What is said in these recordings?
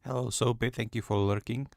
Hello, Sobe. Thank you for lurking.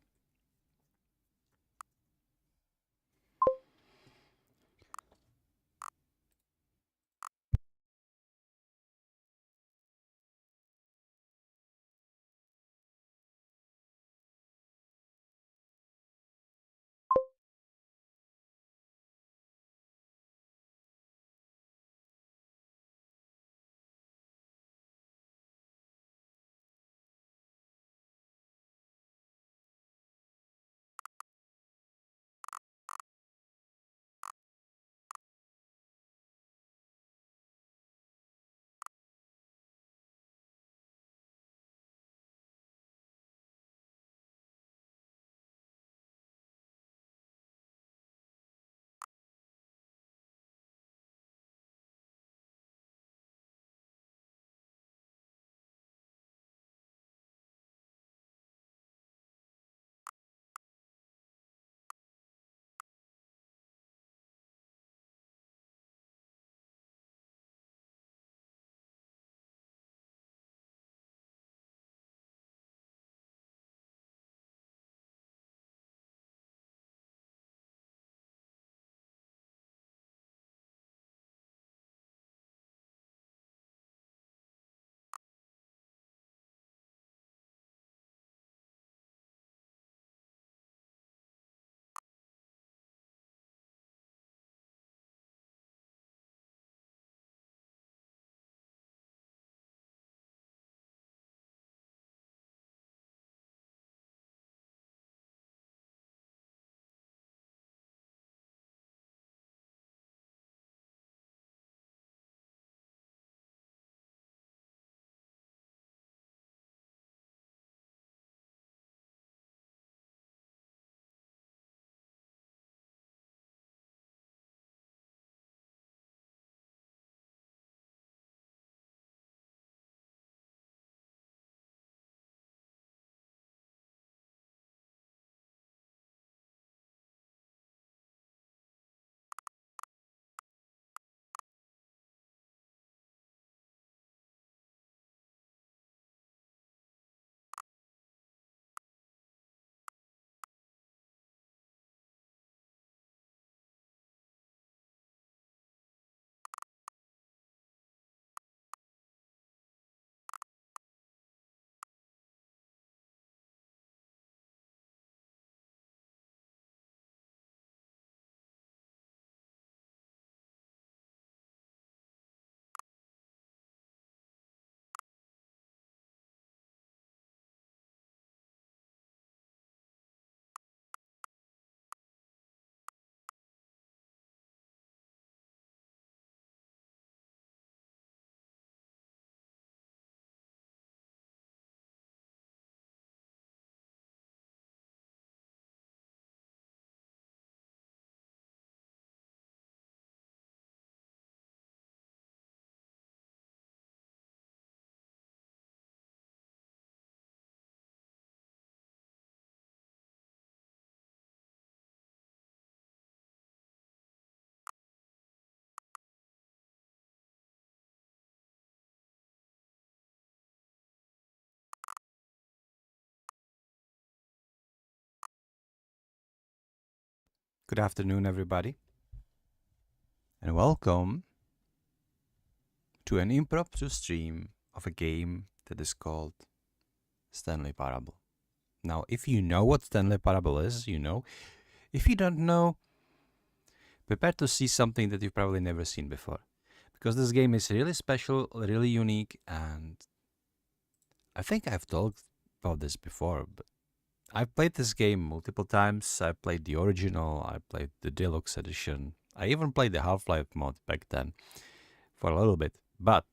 Good afternoon, everybody, and welcome to an impromptu stream of a game that is called Stanley Parable. Now, if you know what Stanley Parable is, you know. If you don't know, prepare to see something that you've probably never seen before. Because this game is really special, really unique, and I think I've talked about this before, but I've played this game multiple times. I played the original, I played the deluxe edition. I even played the Half-Life mod back then for a little bit. But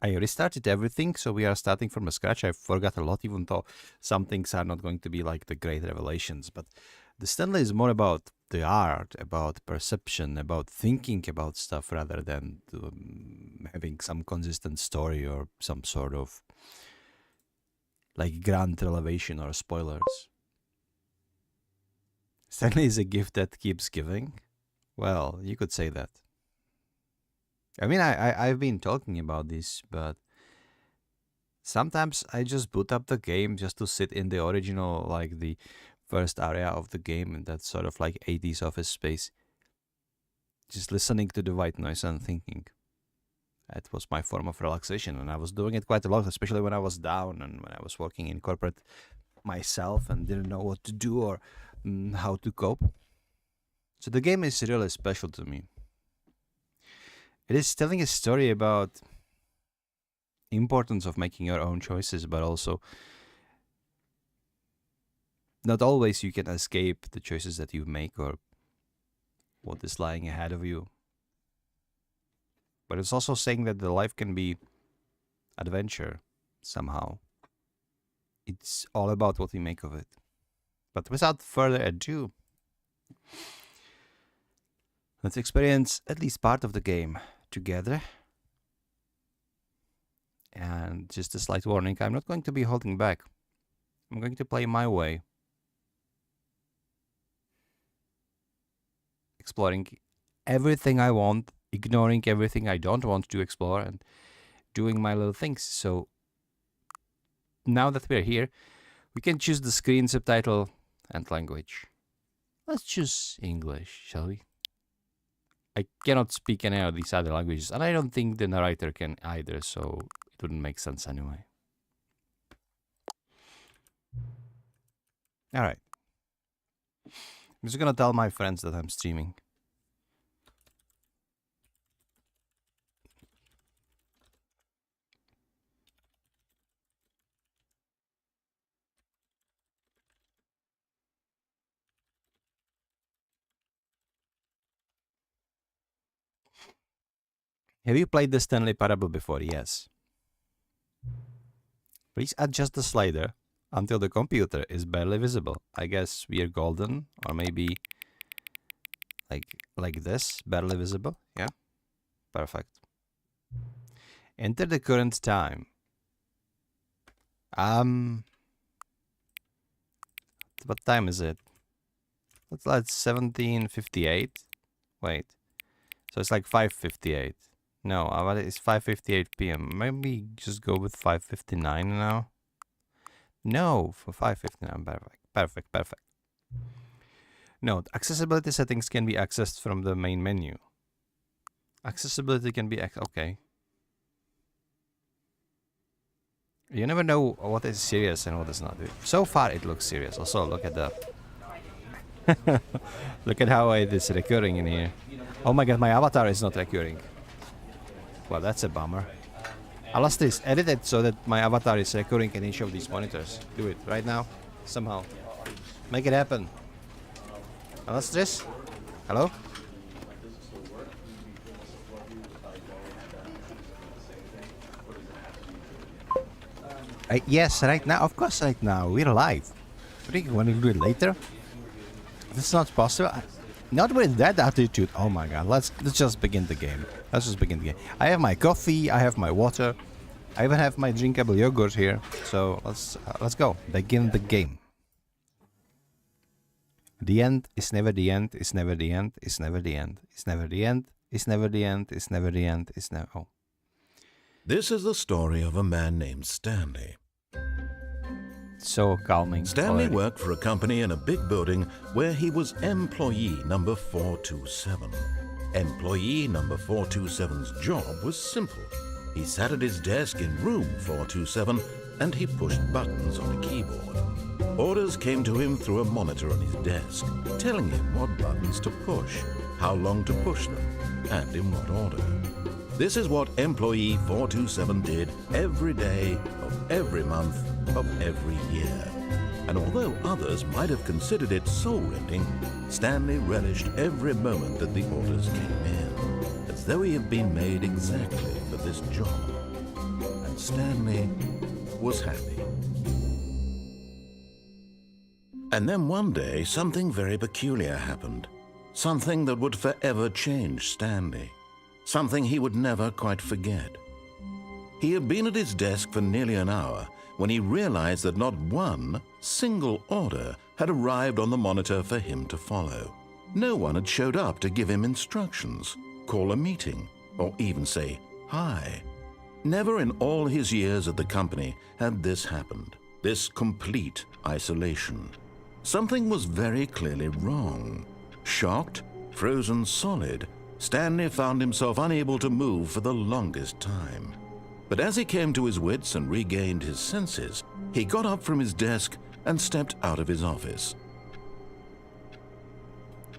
I restarted everything, so we are starting from scratch. I forgot a lot, even though some things are not going to be like the great revelations. But the Stanley is more about the art, about perception, about thinking about stuff rather than having some consistent story or some sort of like grand revelation or spoilers. Stanley is a gift that keeps giving. Well, you could say that. I mean, I've been talking about this, but Sometimes I just boot up the game just to sit in the original, like the first area of the game, and that's sort of like 80s office space. Just listening to the white noise and thinking. That was my form of relaxation, and I was doing it quite a lot, especially when I was down and when I was working in corporate myself and didn't know what to do or how to cope. So the game is really special to me. It is telling a story about importance of making your own choices, but also not always you can escape the choices that you make or what is lying ahead of you. But it's also saying that the life can be adventure somehow. It's all about what we make of it. But without further ado, let's experience at least part of the game together. And just a slight warning, I'm not going to be holding back. I'm going to play my way. Exploring everything I want, ignoring everything I don't want to explore, and doing my little things. So now that we're here, we can choose the screen, subtitle, and language. Let's choose English, shall we? I cannot speak any of these other languages, and I don't think the narrator can either, so it wouldn't make sense anyway. Alright. I'm just gonna tell my friends that I'm streaming. Have you played the Stanley Parable before? Yes. Please adjust the slider until the computer is barely visible. I guess we are golden, or maybe like this, barely visible. Yeah, perfect. Enter the current time. What time is it? It's like 17:58. Wait, so it's like 5:58. No, it's 5:58 p.m. Maybe just go with 5:59 now. No, for 5:59. Perfect. Note, accessibility settings can be accessed from the main menu. Accessibility can be okay. You never know what is serious and what is not. So far, it looks serious. Also, look at the look at how it is recurring in here. Oh my god, my avatar is not recurring. Well, that's a bummer. Alastris, edit it so that my avatar is recurring in each of these monitors. Do it right now, somehow. Make it happen. Alastris? Hello? Yes, right now. Of course, right now. We're live. What do you want to do it later? This is not possible. Not with that attitude. Oh my god. Let's just begin the game. Let's just begin the game. I have my coffee. I have my water. I even have my drinkable yogurt here. So let's go. Begin the game. The end is never the end. It's never the end. It's never the end. It's never the end. It's never the end. It's never the end. It's never. Oh. This is the story of a man named Stanley. So calming. Stanley worked for a company in a big building where he was employee number 427. Employee number 427's job was simple. He sat at his desk in room 427 and he pushed buttons on a keyboard. Orders came to him through a monitor on his desk, telling him what buttons to push, how long to push them, and in what order. This is what employee 427 did every day of every month of every year. And although others might have considered it soul-rending, Stanley relished every moment that the orders came in, as though he had been made exactly for this job. And Stanley was happy. And then one day, something very peculiar happened. Something that would forever change Stanley. Something he would never quite forget. He had been at his desk for nearly an hour when he realized that not one single order had arrived on the monitor for him to follow. No one had showed up to give him instructions, call a meeting, or even say hi. Never in all his years at the company had this happened, this complete isolation. Something was very clearly wrong. Shocked, frozen solid, Stanley found himself unable to move for the longest time. But as he came to his wits and regained his senses, he got up from his desk and stepped out of his office.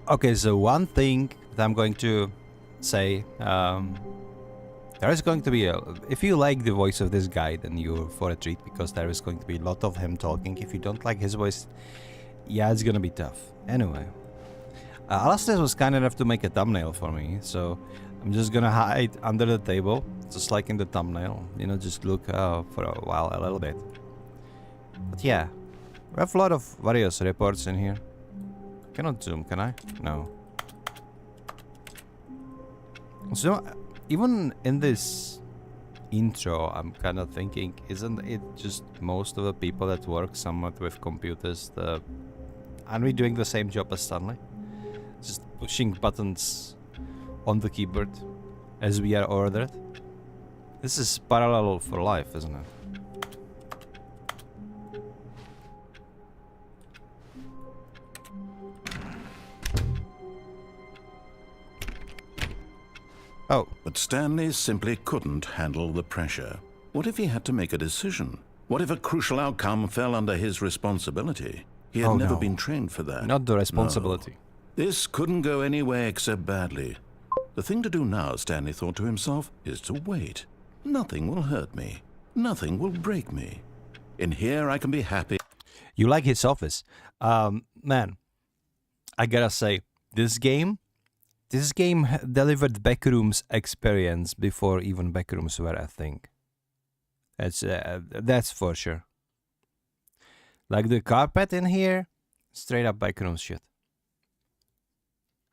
Okay, so one thing that I'm going to say, there is going to be if you like the voice of this guy, then you're for a treat, because there is going to be a lot of him talking. If you don't like his voice, yeah, it's gonna be tough. Anyway, Alastair was kind enough to make a thumbnail for me, so I'm just gonna hide under the table, just like in the thumbnail, you know, just look for a while, a little bit. But yeah, we have a lot of various reports in here. Cannot zoom, can I? No. So, even in this intro, I'm kind of thinking, isn't it just most of the people that work somewhat with computers, aren't we doing the same job as Stanley? Just pushing buttons on the keyboard as we are ordered? This is parallel for life, isn't it? Oh. But Stanley simply couldn't handle the pressure. What if he had to make a decision? What if a crucial outcome fell under his responsibility? He had never been trained for that. Not the responsibility. No. This couldn't go anywhere except badly. The thing to do now, Stanley thought to himself, is to wait. Nothing will hurt me. Nothing will break me. In here, I can be happy. You like his office? Man, I gotta say, this game delivered Backrooms experience before even Backrooms were a thing. That's for sure. Like the carpet in here, straight up Backrooms shit.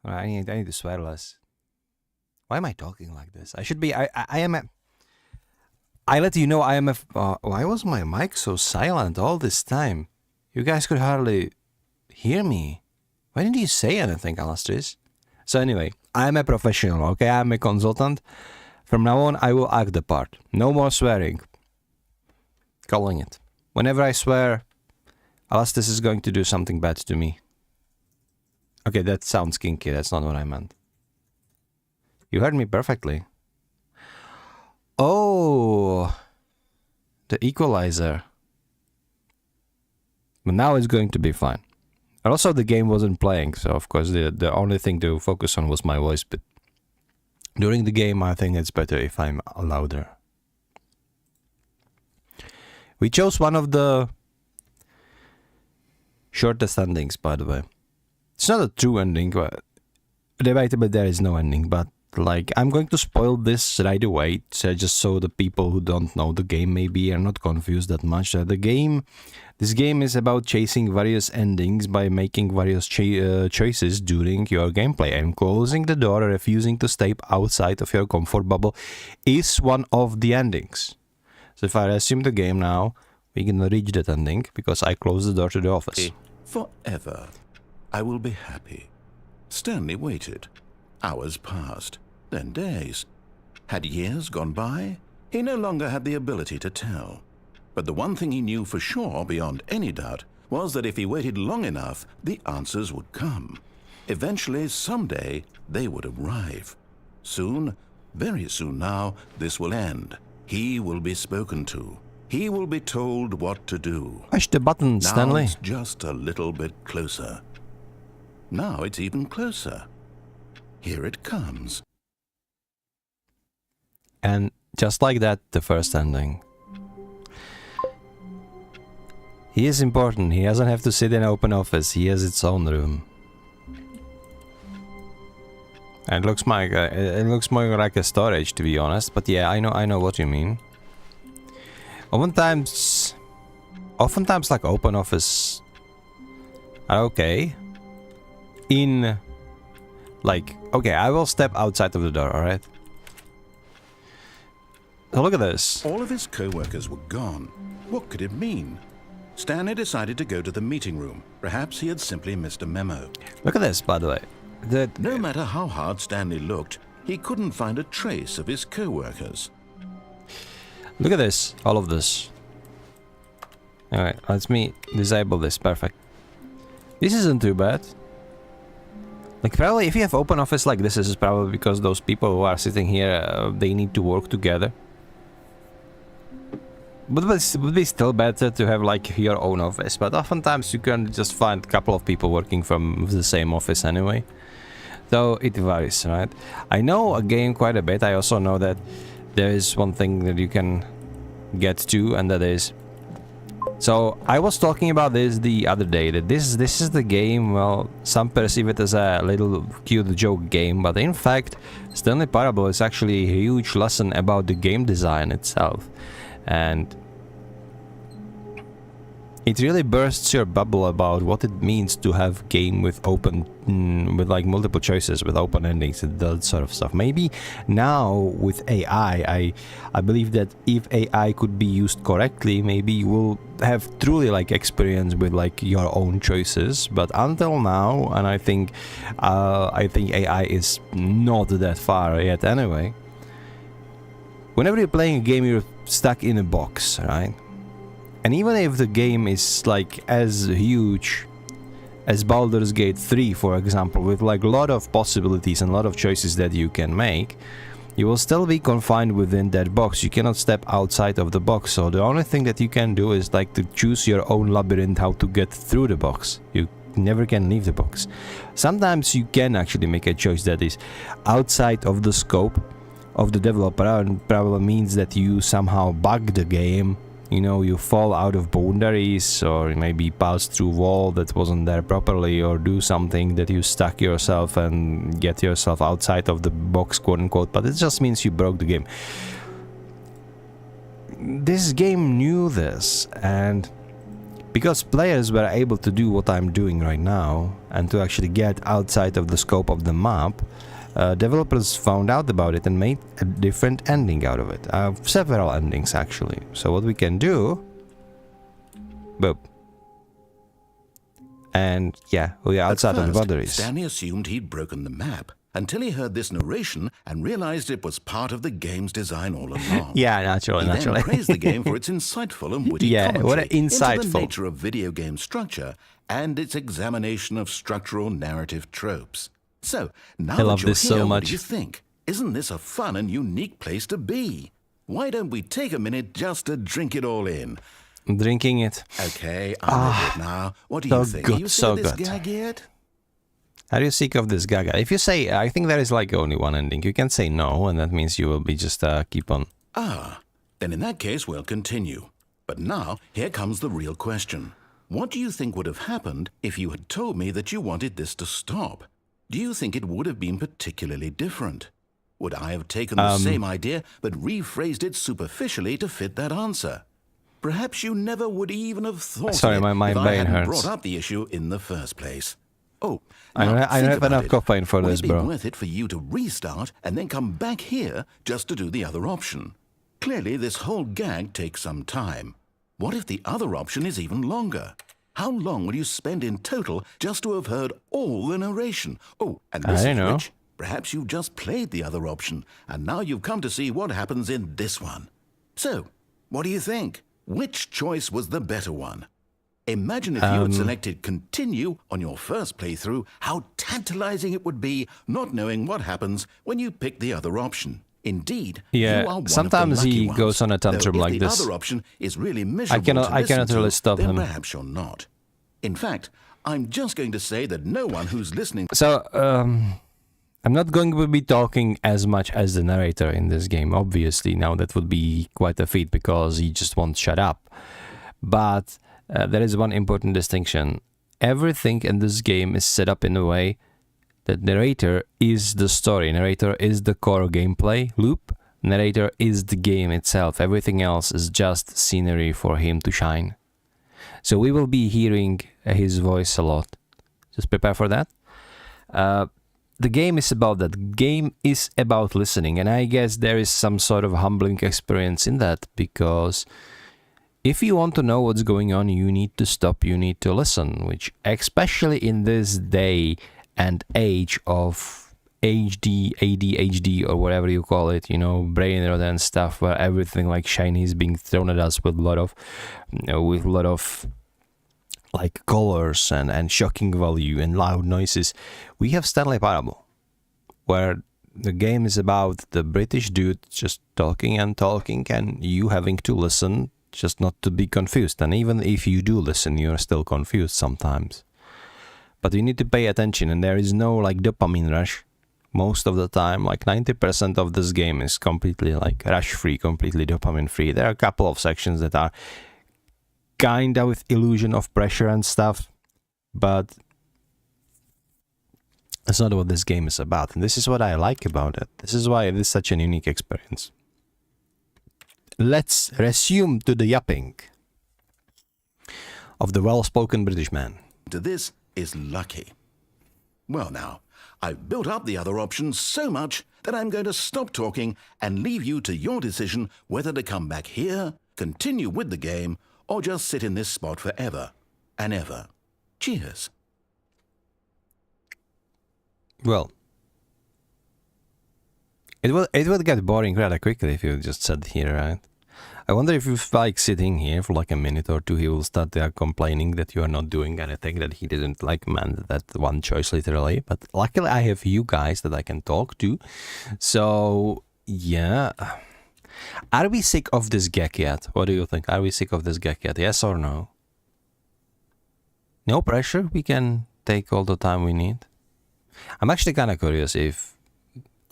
I need to swear less. Why am I talking like this? I should be. I am a. I let you know I am a. Why was my mic so silent all this time? You guys could hardly hear me. Why didn't you say anything, Alastair? So anyway, I am a professional, okay? I am a consultant. From now on, I will act the part. No more swearing. Calling it. Whenever I swear, Alastair is going to do something bad to me. Okay, that sounds kinky. That's not what I meant. You heard me perfectly. Oh, the equalizer. But now it's going to be fine. And also the game wasn't playing, so of course the only thing to focus on was my voice, but during the game I think it's better if I'm louder. We chose one of the shortest endings, by the way. It's not a true ending, but debatable there is no ending, but like I'm going to spoil this right away, so just so the people who don't know the game maybe are not confused that much. This game is about chasing various endings by making various choices during your gameplay, and closing the door or refusing to step outside of your comfort bubble is one of the endings. So if I resume the game now, we can reach that ending because I closed the door to the office. Forever, I will be happy. Stanley waited. Hours passed, then days. Had years gone by? He no longer had the ability to tell. But the one thing he knew for sure, beyond any doubt, was that if he waited long enough, the answers would come. Eventually, someday, they would arrive. Soon, very soon now, this will end. He will be spoken to. He will be told what to do. Push the button, Stanley. Now it's just a little bit closer. Now it's even closer. Here it comes. And just like that, the first ending. He is important. He doesn't have to sit in an open office. He has its own room. And it looks more like a storage, to be honest. But yeah, I know what you mean. Oftentimes like open office are okay. Okay, I will step outside of the door, alright? So look at this. All of his co-workers were gone. What could it mean? Stanley decided to go to the meeting room. Perhaps he had simply missed a memo. Look at this, by the way. No matter how hard Stanley looked, he couldn't find a trace of his co-workers. Look at this, all of this. Alright, let me disable this, perfect. This isn't too bad. Like, probably if you have open office like this is probably because those people who are sitting here, they need to work together. But it would be still better to have like your own office, but oftentimes you can just find a couple of people working from the same office anyway. Though it varies, right? I know a game quite a bit. I also know that there is one thing that you can get to, and that is... So, I was talking about this the other day, that this is the game, well, some perceive it as a little cute joke game, but in fact, Stanley Parable is actually a huge lesson about the game design itself. And it really bursts your bubble about what it means to have game with open, with like multiple choices, with open endings and that sort of stuff. Maybe now with AI, I believe that if AI could be used correctly, maybe you will have truly like experience with like your own choices. But until now, and I think AI is not that far yet anyway. Whenever you're playing a game, you're stuck in a box, right? And even if the game is like as huge as Baldur's Gate 3, for example, with like a lot of possibilities and a lot of choices that you can make, you will still be confined within that box. You cannot step outside of the box. So the only thing that you can do is like to choose your own labyrinth, how to get through the box. You never can leave the box. Sometimes you can actually make a choice that is outside of the scope of the developer, and probably means that you somehow bug the game. You know, you fall out of boundaries, or maybe pass through wall that wasn't there properly, or do something that you stuck yourself and get yourself outside of the box, quote unquote, but it just means you broke the game. This game knew this, and because players were able to do what I'm doing right now, and to actually get outside of the scope of the map, developers found out about it and made a different ending out of it. Several endings, actually. So what we can do... Boop. And yeah, we are outside of the boundaries. Stanley assumed he'd broken the map until he heard this narration and realized it was part of the game's design all along. Yeah, naturally. He then praised the game for its insightful and witty commentary what an insightful. into the nature of video game structure and its examination of structural narrative tropes. So, now I love that you're this here, so what much. do you think? Isn't this a fun and unique place to be? Why don't we take a minute just to drink it all in? Drinking it. Okay, I'm with it now. What do you think? Good, Are you so sick of this good. gag yet? Are you sick of this gaga? If you say, I think there is like only one ending, you can say no, and that means you will be just keep on. Ah, then in that case we'll continue. But now, here comes the real question. What do you think would have happened if you had told me that you wanted this to stop? Do you think it would have been particularly different? Would I have taken the same idea but rephrased it superficially to fit that answer? Perhaps you never would even have thought Sorry, of it my if I brain hadn't hurts. brought up the issue in the first place. Oh, I now don't think have about enough it. caffeine for Would this, it be bro. worth it for you to restart and then come back here just to do the other option? Clearly, this whole gag takes some time. What if the other option is even longer? How long will you spend in total just to have heard all the narration? Oh, and this I is know. rich. Perhaps you've just played the other option, and now you've come to see what happens in this one. So, what do you think? Which choice was the better one? Imagine if you had selected continue on your first playthrough, how tantalizing it would be not knowing what happens when you pick the other option. Indeed, Yeah, you are one sometimes of the lucky he ones. goes on a tantrum Though if like the this. other option is really miserable I to cannot listen really to, stop then him. perhaps you're not. In fact, I'm just going to say that no one who's listening... So, I'm not going to be talking as much as the narrator in this game, obviously. Now that would be quite a feat because he just won't shut up. But there is one important distinction. Everything in this game is set up in a way that narrator is the story. Narrator is the core gameplay loop. Narrator is the game itself. Everything else is just scenery for him to shine. So we will be hearing his voice a lot. Just prepare for that. The game is about that. The game is about listening. And I guess there is some sort of humbling experience in that. Because if you want to know what's going on, you need to stop. You need to listen. Which, especially in this day and age of HD, ADHD, or whatever you call it, you know, brain rot and stuff, where everything like shiny is being thrown at us with a lot of like colors and shocking value and loud noises. We have Stanley Parable, where the game is about the British dude just talking and talking, and you having to listen just not to be confused. And even if you do listen, you're still confused sometimes. But you need to pay attention, and there is no like dopamine rush. Most of the time, like 90% of this game is completely like rush free, completely dopamine free. There are a couple of sections that are kind of with illusion of pressure and stuff, but that's not what this game is about. And this is what I like about it. This is why it is such an unique experience. Let's resume to the yapping of the well-spoken British man. This is lucky. Well now, I've built up the other options so much that I'm going to stop talking and leave you to your decision whether to come back here, continue with the game, or just sit in this spot forever and ever. Cheers. Well, it would get boring rather quickly if you just sat here, right? I wonder if you like sitting here for like a minute or two, he will start complaining that you are not doing anything, that he didn't like man that one choice literally. But luckily I have you guys that I can talk to. So yeah. Are we sick of this gag yet? What do you think? Are we sick of this gag yet? Yes or no? No pressure. We can take all the time we need. I'm actually kind of curious if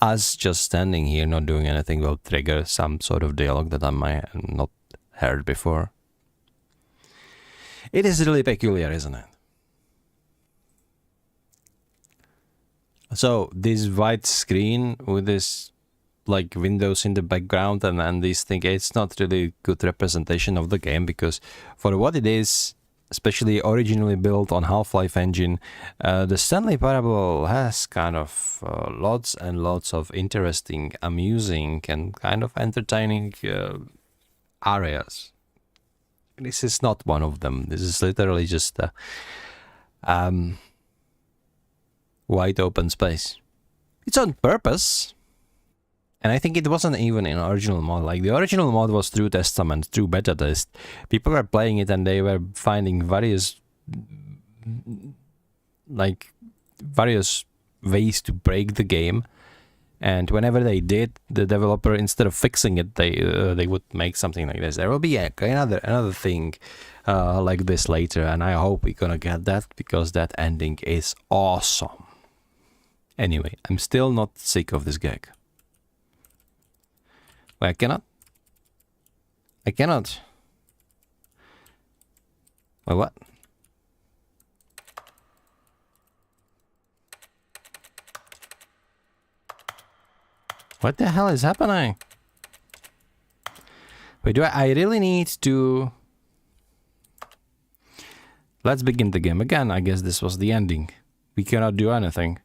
us just standing here not doing anything will trigger some sort of dialogue that I might have not heard before. It is really peculiar, isn't it? So this white screen with this like windows in the background and this thing, it's not really good representation of the game, because for what it is, especially originally built on Half-Life engine, the Stanley Parable has kind of lots and lots of interesting, amusing, and kind of entertaining areas. This is not one of them. This is literally just a wide open space. It's on purpose. And I think it wasn't even in original mod. Like the original mod was through testament, through beta test. People were playing it and they were finding various ways to break the game. And whenever they did, the developer, instead of fixing it, they would make something like this. There will be another thing like this later, and I hope we're gonna get that, because that ending is awesome. Anyway, I'm still not sick of this gag. Wait, I cannot. Wait, what? What the hell is happening? Wait, do I really need to... Let's begin the game again. I guess this was the ending. We cannot do anything.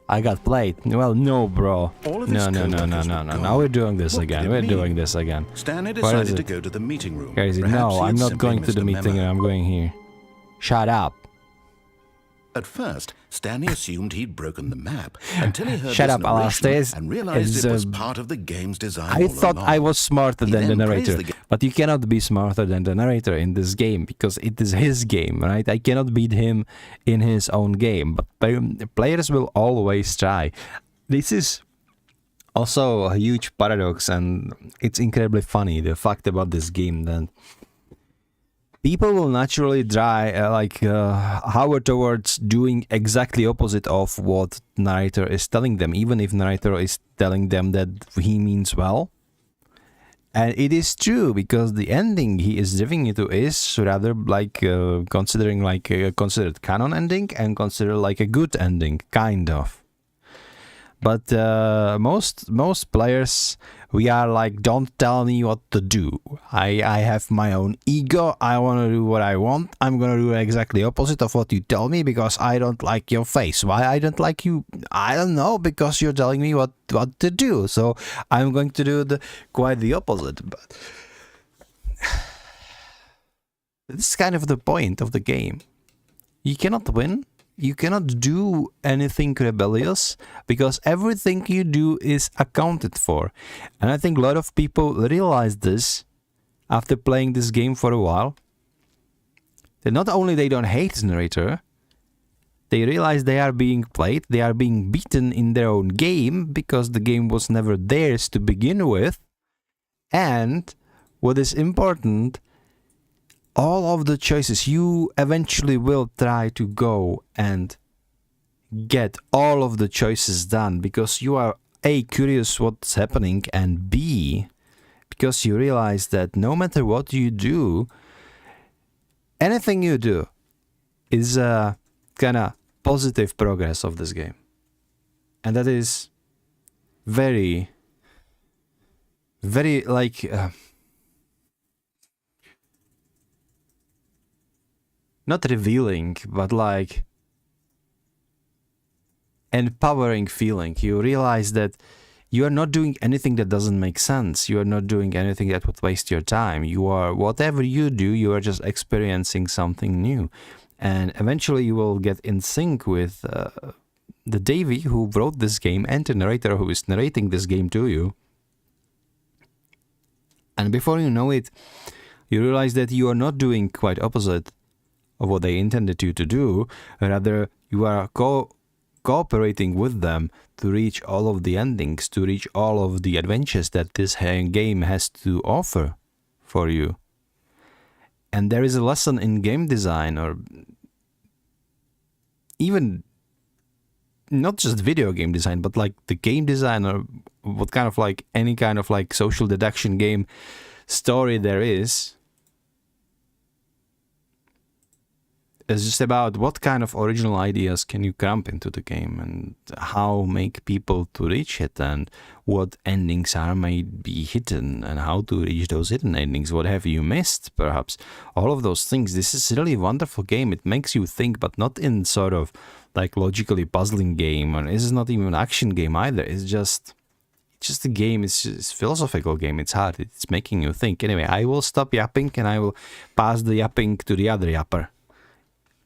I got played. Well, no, bro. No. Now we're doing this again. We're doing this again. Stanley decided to go to the meeting room. Guys, no, I'm not going to the meeting. I'm going here. Shut up. At first, Stanley assumed he'd broken the map until he heard Shut this up, narration Alastair. and realized it was part of the game's design. I all thought along. I was smarter He than the then praised narrator, but you cannot be smarter than the narrator in this game, because it is his game, right? I cannot beat him in his own game, but players will always try. This is also a huge paradox, and it's incredibly funny, the fact about this game, that people will naturally try, hover towards doing exactly opposite of what narrator is telling them, even if narrator is telling them that he means well. And it is true, because the ending he is giving you to is rather like considering like a considered canon ending and considered like a good ending, kind of. But most players, we are like, don't tell me what to do. I have my own ego. I want to do what I want. I'm going to do exactly opposite of what you tell me, because I don't like your face. Why I don't like you? I don't know, because you're telling me what to do. So I'm going to do quite the opposite. But this is kind of the point of the game. You cannot win you cannot do anything rebellious because everything you do is accounted for. And I think a lot of people realize this after playing this game for a while. That not only they don't hate Narrator, they realize they are being played, they are being beaten in their own game because the game was never theirs to begin with. And what is important, all of the choices, you eventually will try to go and get all of the choices done because you are A, curious what's happening, and B, because you realize that no matter what you do, anything you do is a kind of positive progress of this game. And that is very, very like... not revealing, but like empowering feeling. You realize that you are not doing anything that doesn't make sense. You are not doing anything that would waste your time. You are, whatever you do, you are just experiencing something new. And eventually you will get in sync with the Davey who wrote this game and the narrator who is narrating this game to you. And before you know it, you realize that you are not doing quite opposite of what they intended you to do. Rather, you are cooperating with them to reach all of the endings, to reach all of the adventures that this game has to offer for you. And there is a lesson in game design, or even not just video game design, but like the game design, or what kind of like any kind of like social deduction game story there is. It's just about what kind of original ideas can you cramp into the game and how make people to reach it and what endings are might be hidden and how to reach those hidden endings. What have you missed, perhaps? All of those things. This is really a wonderful game. It makes you think, but not in sort of like logically puzzling game, or this is not even an action game either. It's just a game. It's just a philosophical game. It's hard. It's making you think. Anyway, I will stop yapping and I will pass the yapping to the other yapper.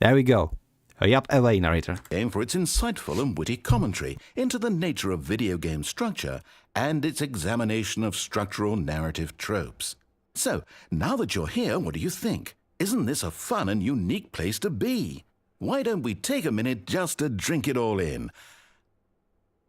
There we go. Yap away, narrator. Game for its insightful and witty commentary into the nature of video game structure and its examination of structural narrative tropes. So, now that you're here, what do you think? Isn't this a fun and unique place to be? Why don't we take a minute just to drink it all in?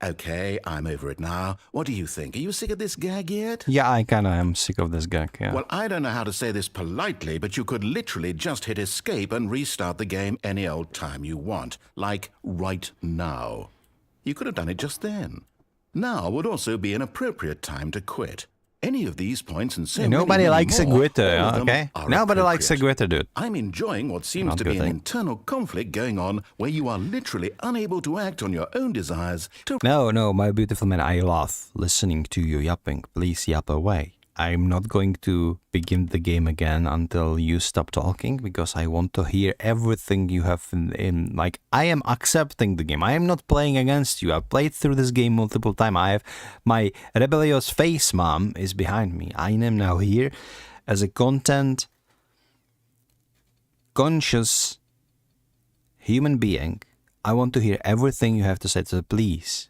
Okay, I'm over it now. What do you think? Are you sick of this gag yet? Yeah, I kinda am sick of this gag, yeah. Well, I don't know how to say this politely, but you could literally just hit escape and restart the game any old time you want. Like, right now. You could have done it just then. Now would also be an appropriate time to quit. Any of these points and so nobody many likes a more, quitter, all of them okay? are Nobody likes a appropriate. quitter, dude. I'm enjoying what seems Not to be good an thing. internal conflict going on where you are literally unable to act on your own desires to... No, my beautiful man, I love listening to you yapping. Please yap away. I'm not going to begin the game again until you stop talking, because I want to hear everything you have in like, I am accepting the game. I am not playing against you. I've played through this game multiple times. I have my rebellious face mom is behind me. I am now here as a content conscious human being. I want to hear everything you have to say, so please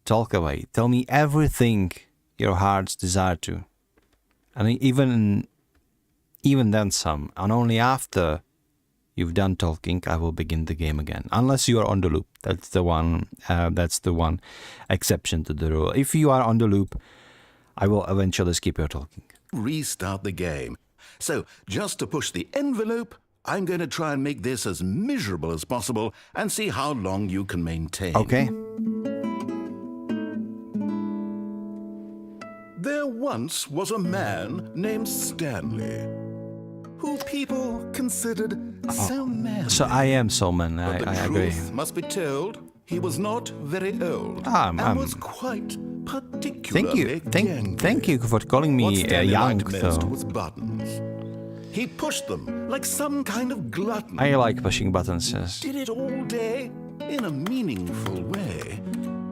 talk away. Tell me everything your heart's desire to. And even then some. And only after you've done talking, I will begin the game again. Unless you are on the loop. That's the one exception to the rule. If you are on the loop, I will eventually skip your talking. restart the game. So, just to push the envelope, I'm going to try and make this as miserable as possible and see how long you can maintain. Okay. There once was a man named Stanley, who people considered so manly. So I am so man, I agree. The truth must be told, he was not very old and was quite particularly Thank you for calling me What Stanley young, liked most though. was buttons. He pushed them like some kind of glutton. I like pushing buttons, yes. Did it all day in a meaningful way,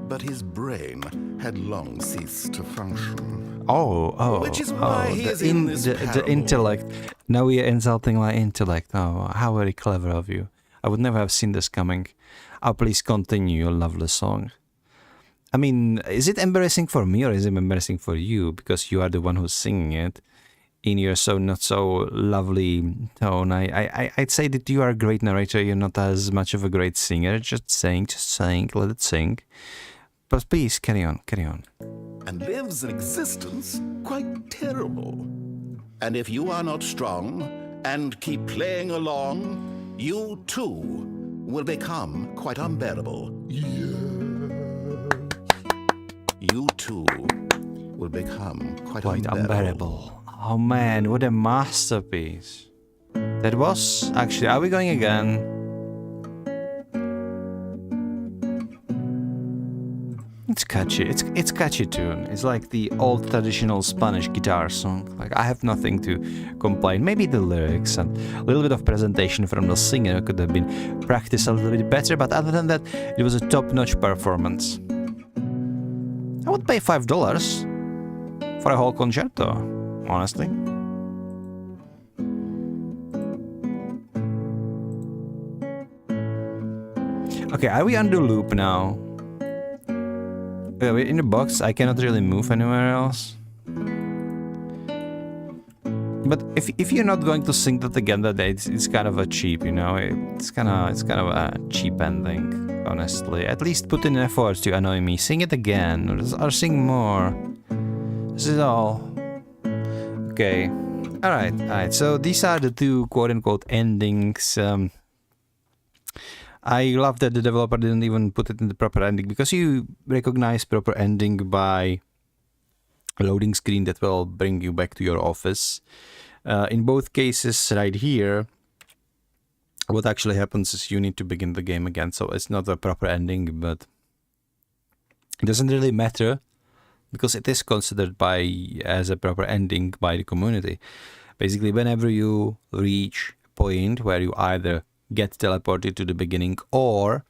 but his brain had long ceased to function. Which is why he is in this the parable. intellect. Now we are insulting my intellect. Oh, how very clever of you. I would never have seen this coming. Oh, please continue your lovely song. I mean, is it embarrassing for me or is it embarrassing for you? Because you are the one who's singing it in your so not so lovely tone. I'd say that you are a great narrator. You're not as much of a great singer. Just sing, let it sing. But please, carry on. And lives an existence quite terrible. And if you are not strong and keep playing along, you too will become quite unbearable. You too will become quite unbearable. Oh man, what a masterpiece. That was actually, are we going again? It's catchy. It's catchy tune. It's like the old traditional Spanish guitar song. Like, I have nothing to complain. Maybe the lyrics and a little bit of presentation from the singer could have been practiced a little bit better, but other than that, it was a top-notch performance. I would pay $5 for a whole concerto, honestly. Okay, are we on the loop now? Okay, we're in the box. I cannot really move anywhere else. But if you're not going to sing that again, that it's kind of a cheap, you know. It's kind of a cheap ending, honestly. At least put in effort to annoy me. Sing it again, or sing more. This is all. Okay. All right. So these are the two quote-unquote endings. I love that the developer didn't even put it in the proper ending, because you recognize proper ending by a loading screen that will bring you back to your office. In both cases right here, what actually happens is you need to begin the game again, so it's not a proper ending, but it doesn't really matter because it is considered as a proper ending by the community. Basically, whenever you reach a point where you either get teleported to the beginning or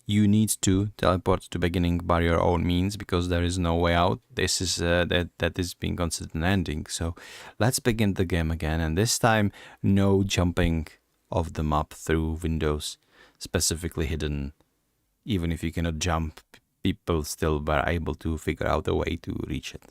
you need to teleport to the beginning by your own means because there is no way out, this is that is being considered an ending. So let's begin the game again, and this time no jumping off the map through windows specifically hidden. Even if you cannot jump, people still were able to figure out a way to reach it.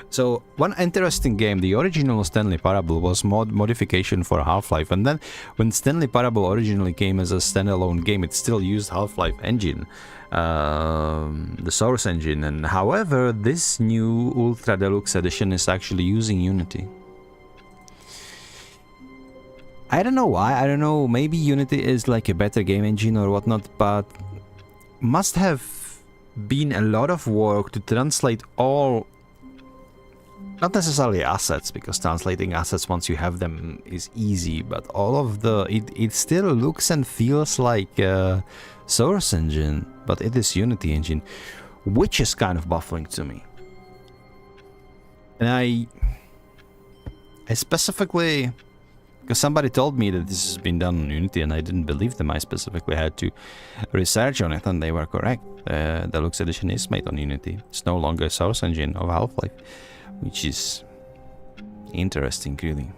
So one interesting game, the original Stanley Parable, was modification for Half-Life, and then when Stanley Parable originally came as a standalone game, it still used Half-Life engine, the source engine, and however this new Ultra Deluxe edition is actually using Unity. I don't know why, I don't know, maybe Unity is like a better game engine or whatnot, but must have been a lot of work to translate all, not necessarily assets, because translating assets once you have them is easy, but all of the, it still looks and feels like a source engine, but it is Unity engine, which is kind of baffling to me. And I specifically, because somebody told me that this has been done on Unity and I didn't believe them, I specifically had to research on it and they were correct. The Deluxe Edition is made on Unity. It's no longer a source engine of Half-Life, which is interesting, really.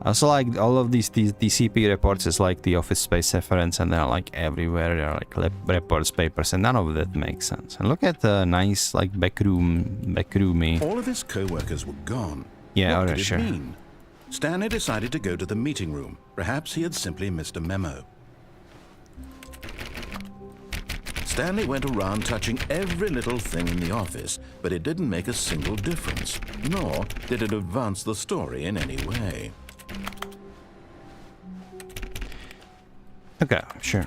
I also like all of these DCP reports is like the Office Space reference, and they're like everywhere. They're like reports, papers, and none of that makes sense. And look at the nice like backroomy. All of his co-workers were gone. Yeah, what did sure. it mean? Stanley decided to go to the meeting room. Perhaps he had simply missed a memo. Stanley went around touching every little thing in the office, but it didn't make a single difference, nor did it advance the story in any way. Okay, sure.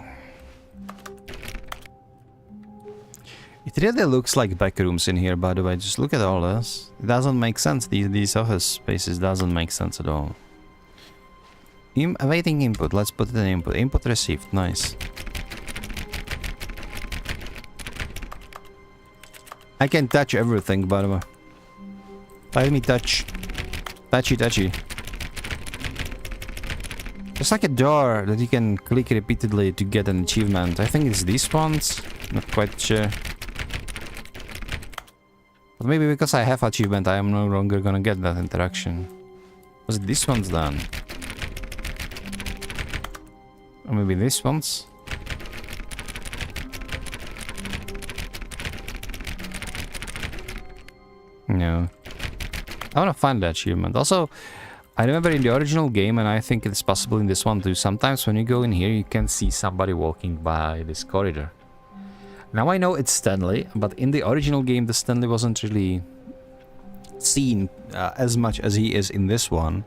It really looks like back rooms in here, by the way. Just look at all this. It doesn't make sense. These office spaces doesn't make sense at all. Awaiting input. Let's put it in input. Input received. Nice. I can touch everything, by the way. Let me touch. Touchy. It's like a door that you can click repeatedly to get an achievement. I think it's these ones. Not quite sure. But maybe because I have achievement, I am no longer gonna get that interaction. Was it these ones then? Or maybe this one's. No. I want to find the achievement. Also, I remember in the original game, and I think it's possible in this one too, sometimes when you go in here, you can see somebody walking by this corridor. Now I know it's Stanley, but in the original game, the Stanley wasn't really seen as much as he is in this one.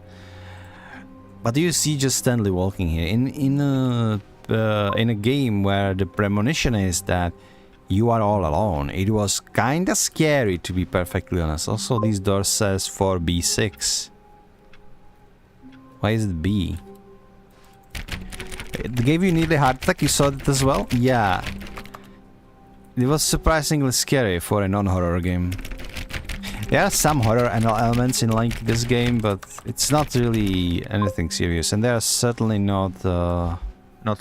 But you see just Stanley walking here in a game where the premonition is that you are all alone. It was kinda scary, to be perfectly honest. Also, this door says 4B6. Why is it B? It gave you nearly heart attack. You saw it as well? Yeah. It was surprisingly scary for a non-horror game. There are some horror elements in like this game, but it's not really anything serious, and there are certainly not the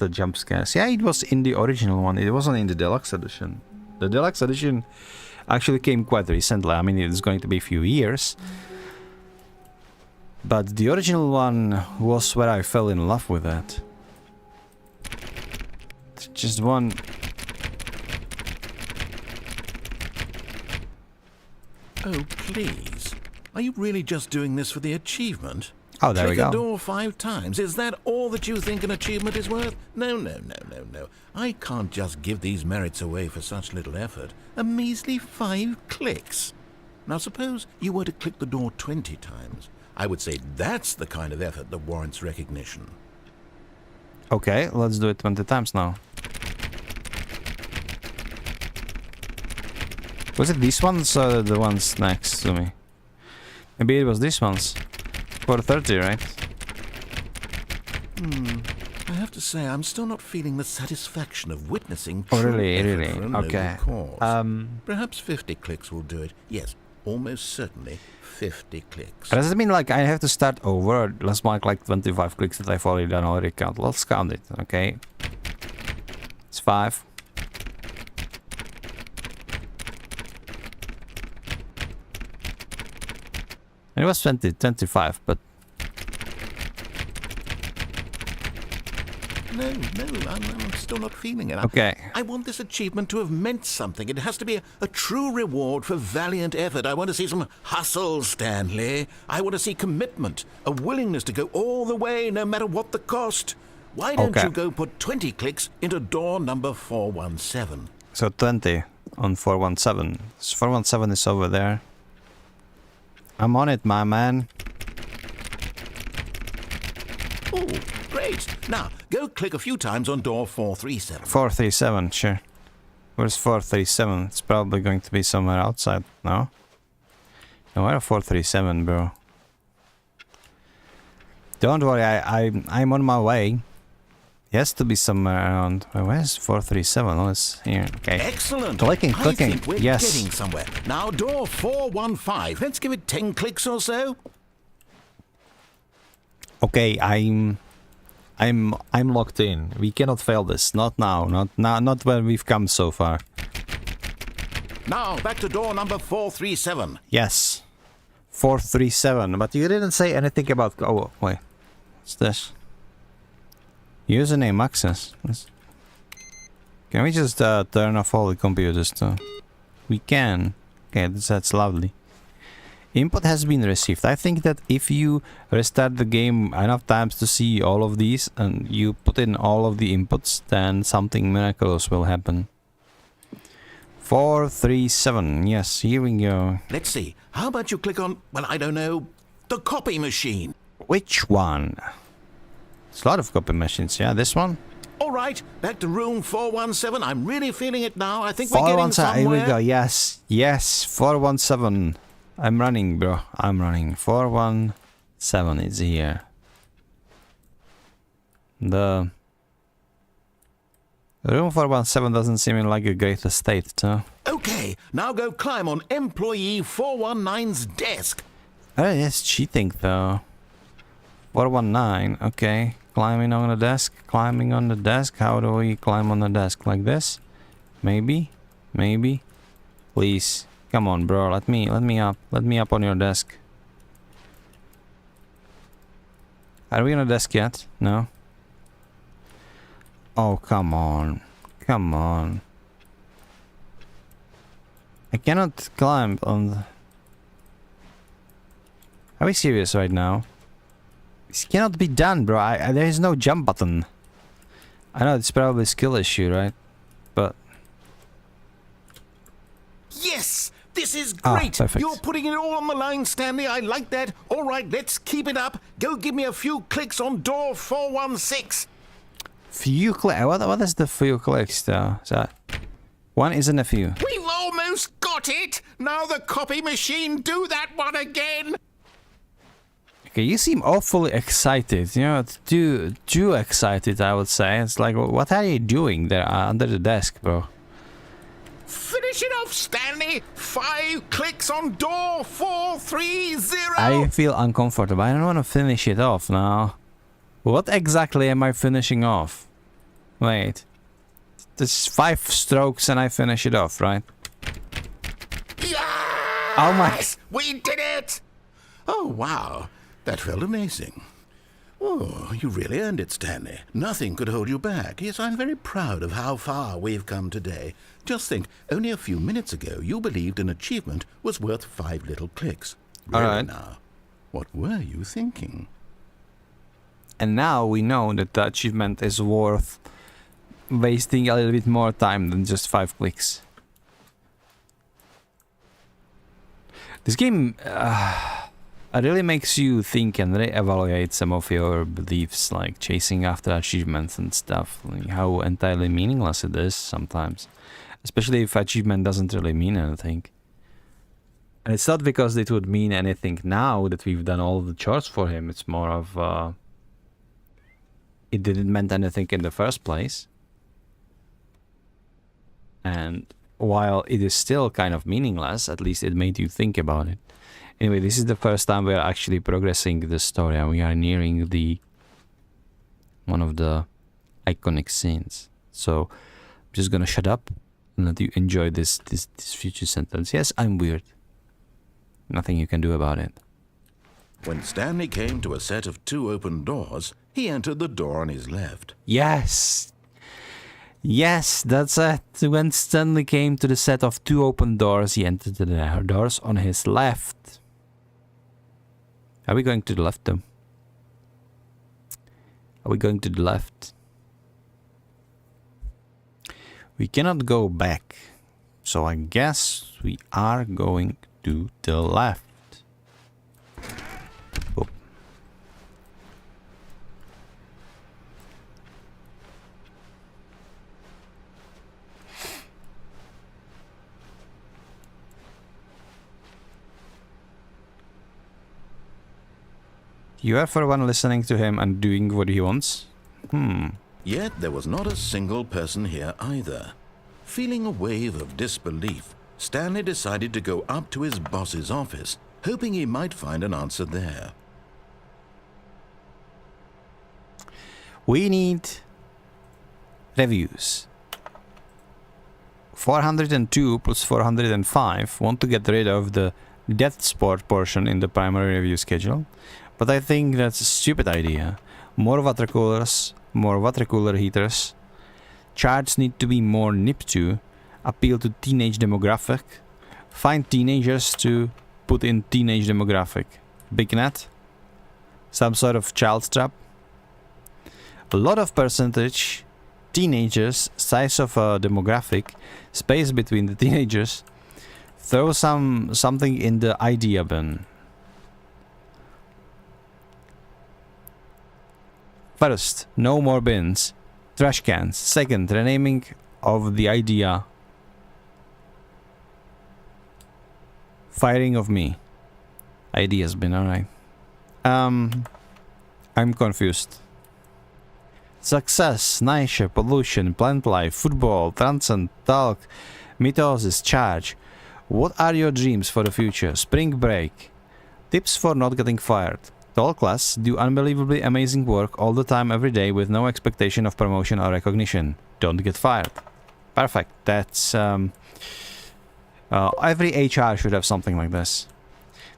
jump scares. Yeah, it was in the original one. It wasn't in the deluxe edition. The deluxe edition actually came quite recently. I mean, it's going to be a few years. But the original one was where I fell in love with it. Just one. Oh, please. Are you really just doing this for the achievement? Oh, there we go. Click a door 5 times. Is that all that you think an achievement is worth? No, no, no, no, no. I can't just give these merits away for such little effort. A measly 5 clicks. Now, suppose you were to click the door 20 times. I would say that's the kind of effort that warrants recognition. Okay, let's do it 20 times now. Was it these ones or the ones next to me? Maybe it was these ones. 430, right? I have to say, I'm still not feeling the satisfaction of witnessing Oh, true really? effort Really? for a noble Okay. cause. Perhaps 50 clicks will do it. Yes, almost certainly 50 clicks. Does it mean like I have to start over? Or let's mark like 25 clicks that I've already done, already count. Let's count it, okay? It's 5. It was 25, but... No, I'm still not feeling it. Okay. I want this achievement to have meant something. It has to be a true reward for valiant effort. I want to see some hustle, Stanley. I want to see commitment, a willingness to go all the way, no matter what the cost. Why don't you go put 20 clicks into door number 417? So 20 on 417. So 417 is over there. I'm on it, my man. Oh, great. Now, go click a few times on door 437. 437, sure. Where's 437? It's probably going to be somewhere outside, no? No, where 437, bro? Don't worry, I'm on my way. He has to be somewhere around. Where's 437? Oh, it's here. Okay. Excellent. Clicking. I think we're Yes. getting somewhere. Now, door 415. Let's give it 10 clicks or so. Okay, I'm locked in. We cannot fail this. Not now. Not where we've come so far. Now, back to door number 437. Yes. 437. But you didn't say anything about... Oh, wait. What's this? Username access. Can we just turn off all the computers too? We can. Okay, that's lovely. Input has been received. I think that if you restart the game enough times to see all of these and you put in all of the inputs, then something miraculous will happen. 437. Yes, here we go. Let's see. How about you click on, well, I don't know, the copy machine? Which one? It's a lot of copy machines. Yeah, this one? All right, back to room 417. I'm really feeling it now. I think we're getting 417. somewhere. Here we go. Yes. Yes. 417. I'm running, bro. I'm running. 417 is here. The room 417 doesn't seem like a great estate, too. Okay, now go climb on employee 419's desk. Oh, it's cheating, though. 419. Okay. Climbing on the desk. Climbing on the desk. How do we climb on the desk? Like this? Maybe? Maybe? Please. Come on, bro. Let me up. Let me up on your desk. Are we on a desk yet? No. Oh, come on. Come on. I cannot climb on the... Are we serious right now? This cannot be done, bro. There is no jump button. I know it's probably a skill issue, right? But... Yes! This is Ah, great! perfect. You're putting it all on the line, Stanley. I like that. All right, let's keep it up. Go give me a few clicks on door 416. Few clicks? What is the few clicks, though? Is that... One isn't a few. We've almost got it! Now the copy machine, do that one again! Okay, you seem awfully excited. You know, it's too excited, I would say. It's like, what are you doing there under the desk, bro? Finish it off, Stanley! 5 clicks on door 430! I feel uncomfortable. I don't want to finish it off now. What exactly am I finishing off? Wait. There's 5 strokes and I finish it off, right? Yes! Oh my... We did it! Oh, wow. That felt amazing. Oh, you really earned it, Stanley. Nothing could hold you back. Yes, I'm very proud of how far we've come today. Just think, only a few minutes ago, you believed an achievement was worth 5 little clicks. Really All right. now, what were you thinking? And now we know that the achievement is worth wasting a little bit more time than just 5 clicks. This game really makes you think and re-evaluate some of your beliefs, like chasing after achievements and stuff, like how entirely meaningless it is sometimes. Especially if achievement doesn't really mean anything. And it's not because it would mean anything now that we've done all the chores for him, it's more of... it didn't mean anything in the first place. And while it is still kind of meaningless, at least it made you think about it. Anyway, this is the first time we are actually progressing the story, and we are nearing the one of the iconic scenes. So I'm just gonna shut up and let you enjoy this future sentence. Yes, I'm weird. Nothing you can do about it. When Stanley came to a set of 2 open doors, he entered the door on his left. Yes! Yes, that's it. When Stanley came to the set of 2 open doors, he entered the doors on his left. Are we going to the left, though? Are we going to the left? We cannot go back. So I guess we are going to the left. Oh. You are for one listening to him and doing what he wants? Yet there was not a single person here either. Feeling a wave of disbelief, Stanley decided to go up to his boss's office, hoping he might find an answer there. We need reviews. 402 plus 405 want to get rid of the death sport portion in the primary review schedule, but I think that's a stupid idea. More water coolers, more water cooler heaters. Charts need to be more nip to, appeal to teenage demographic, find teenagers to put in teenage demographic. Big net? Some sort of child trap? A lot of percentage, teenagers, size of a demographic, space between the teenagers. Throw something in the idea bin. First, no more bins. Trash cans. Second, renaming of the idea. Firing of me. Ideas bin, alright. I'm confused. Success, nature, pollution, plant life, football, transcend, talk, mitosis, charge. What are your dreams for the future? Spring break. Tips for not getting fired. Tall class, do unbelievably amazing work all the time every day with no expectation of promotion or recognition. Don't get fired. Perfect. That's every HR should have something like this.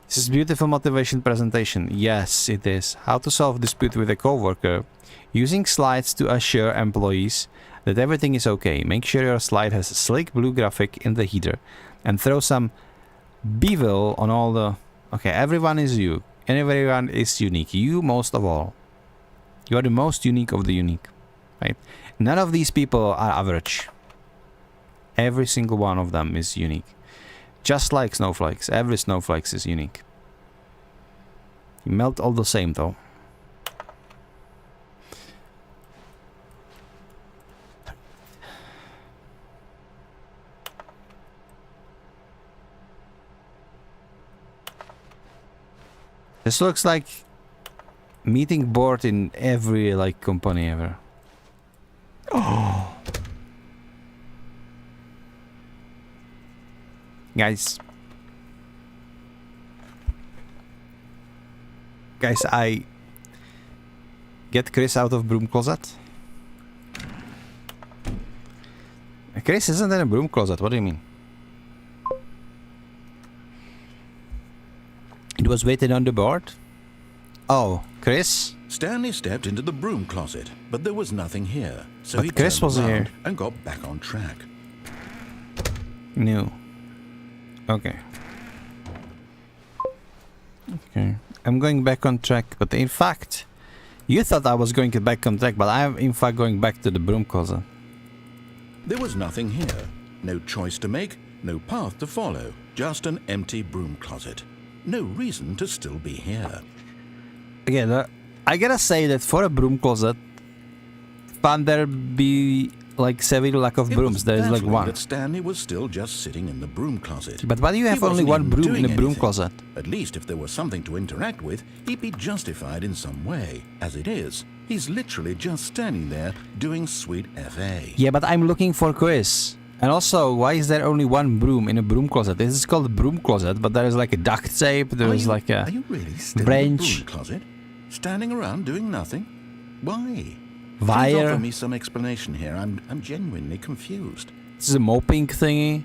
This is beautiful motivation presentation. Yes, it is. How to solve dispute with a coworker. Using slides to assure employees that everything is okay. Make sure your slide has a slick blue graphic in the header. And throw some bevel on all the... Okay, everyone is you. And everyone is unique. You most of all. You are the most unique of the unique. Right? None of these people are average. Every single one of them is unique. Just like snowflakes. Every snowflake is unique. You melt all the same though. This looks like meeting board in every like company ever. Oh. Guys, I get Chris out of broom closet. Chris isn't in a broom closet. What do you mean? It was waiting on the board. Oh, Chris? Stanley stepped into the broom closet, but there was nothing here. So But he Chris turned was around here. and got back on track. No. Okay. Okay. I'm going back on track, but in fact, you thought I was going back on track, but I'm in fact going back to the broom closet. There was nothing here. No choice to make, no path to follow. Just an empty broom closet. No reason to still be here. Again, I gotta say that for a broom closet, can there be like severe lack of brooms? There is like one. That Stanley was still just sitting in the broom closet. But why do you have He only wasn't one even broom in doing a broom anything. closet? At least if there was something to interact with, he'd be justified in some way. As it is, he's literally just standing there doing sweet FA. Yeah, but I'm looking for Chris. And also, why is there only one broom in a broom closet? This is called a broom closet, but there is like a duct tape, there is like Are a you really still branch. in the broom closet? Standing around doing nothing? Why? Please wire. offer me some explanation here. I'm genuinely confused. This is a mopping thingy,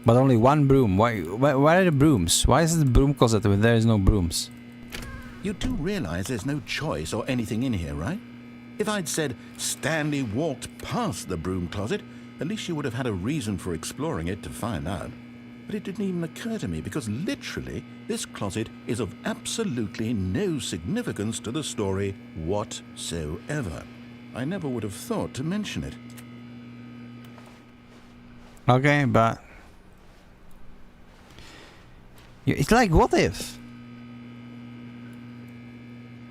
but only one broom. Why are the brooms? Why is it a broom closet when there is no brooms? You do realize there's no choice or anything in here, right? If I'd said Stanley walked past the broom closet, at least you would have had a reason for exploring it to find out. But it didn't even occur to me because literally this closet is of absolutely no significance to the story whatsoever. I never would have thought to mention it. Okay, but it's like, what if?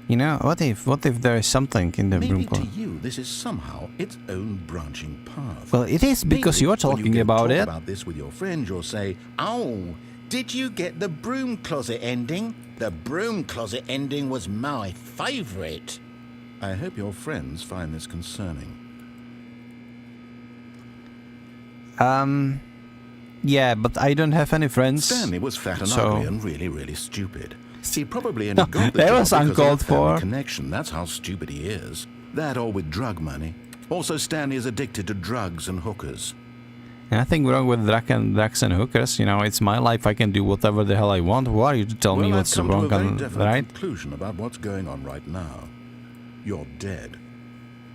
You know, what if there is something in the broom Maybe to closet? you this is somehow its own branching path. Well, it is because Maybe you're when talking you about talk it. about this with your friend, you'll say, "Oh, did you get the broom closet ending? The broom closet ending was my favorite." I hope your friends find this concerning. Yeah, but I don't have any friends. Stanley was fat and so- ugly and really, really stupid. He probably only got the That job was because uncalled of a family for. connection. That's how stupid he is. That or with drug money. Also, Stanley is addicted to drugs and hookers. Nothing wrong with drugs and hookers. You know, it's my life. I can do whatever the hell I want. Who are you to tell me Well, I've what's come to a wrong very and definite right? conclusion about what's going on right now. You're dead.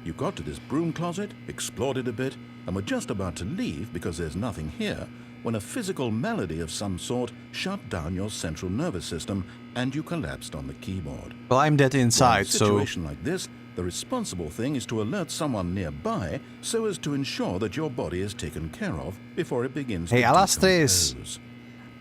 You got to this broom closet, explored it a bit, and were just about to leave because there's nothing here, when a physical malady of some sort shut down your central nervous system and you collapsed on the keyboard. Well, I'm dead Well, in inside, a so situation like this, the responsible thing is to alert someone nearby so as to ensure that your body is taken care of before it begins Hey, to Alastris. decompose.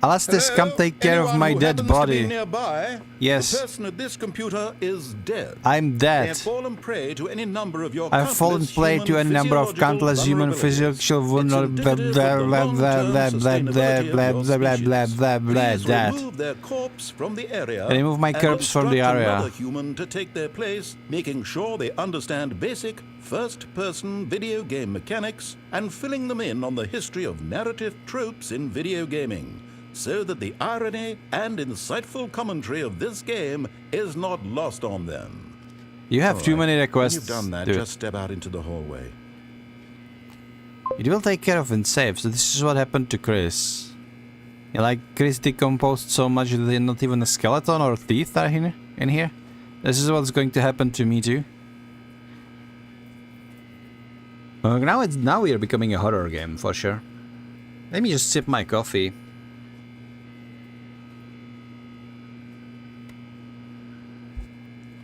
Alastis, come take care of Anyone my who dead happens to be body. nearby, Yes. the person at this computer is dead. I'm They dead. have fallen prey to any number of your I've fallen prey to a number of countless human physical vulnerabilities. Remove their corpse from the area. Remove my corpse from the instruct area. another human to take their place, making sure they understand basic first-person video game mechanics and filling them in on the history of narrative tropes in video gaming, so that the irony and insightful commentary of this game is not lost on them. You have too Alright, many when requests. you've done that, dude. just step out into the hallway. It will take care of and save. So this is what happened to Chris. Like, Chris decomposed so much that not even a skeleton or teeth are in here. This is what's going to happen to me too. Now we are becoming a horror game for sure. Let me just sip my coffee.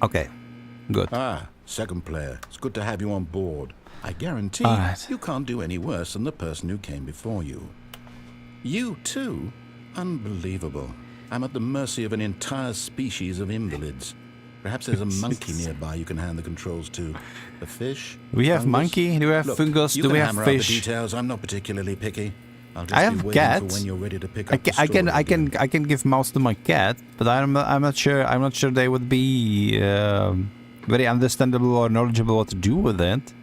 Okay, good. Ah, second player. It's good to have you on board. I guarantee Alright. you can't do any worse than the person who came before you. You too? Unbelievable. I'm at the mercy of an entire species of invalids. Perhaps there's a monkey nearby you can hand the controls to. A fish? We have fungus? monkey, do we have Look, fungus, you do can we have hammer out the fish? details. I'm not particularly picky. I'll just I be have waiting cat. for when you're ready to pick I up the can, story again. I can give mouse to my cat, but I'm not sure they would be very understandable or knowledgeable what to do with it.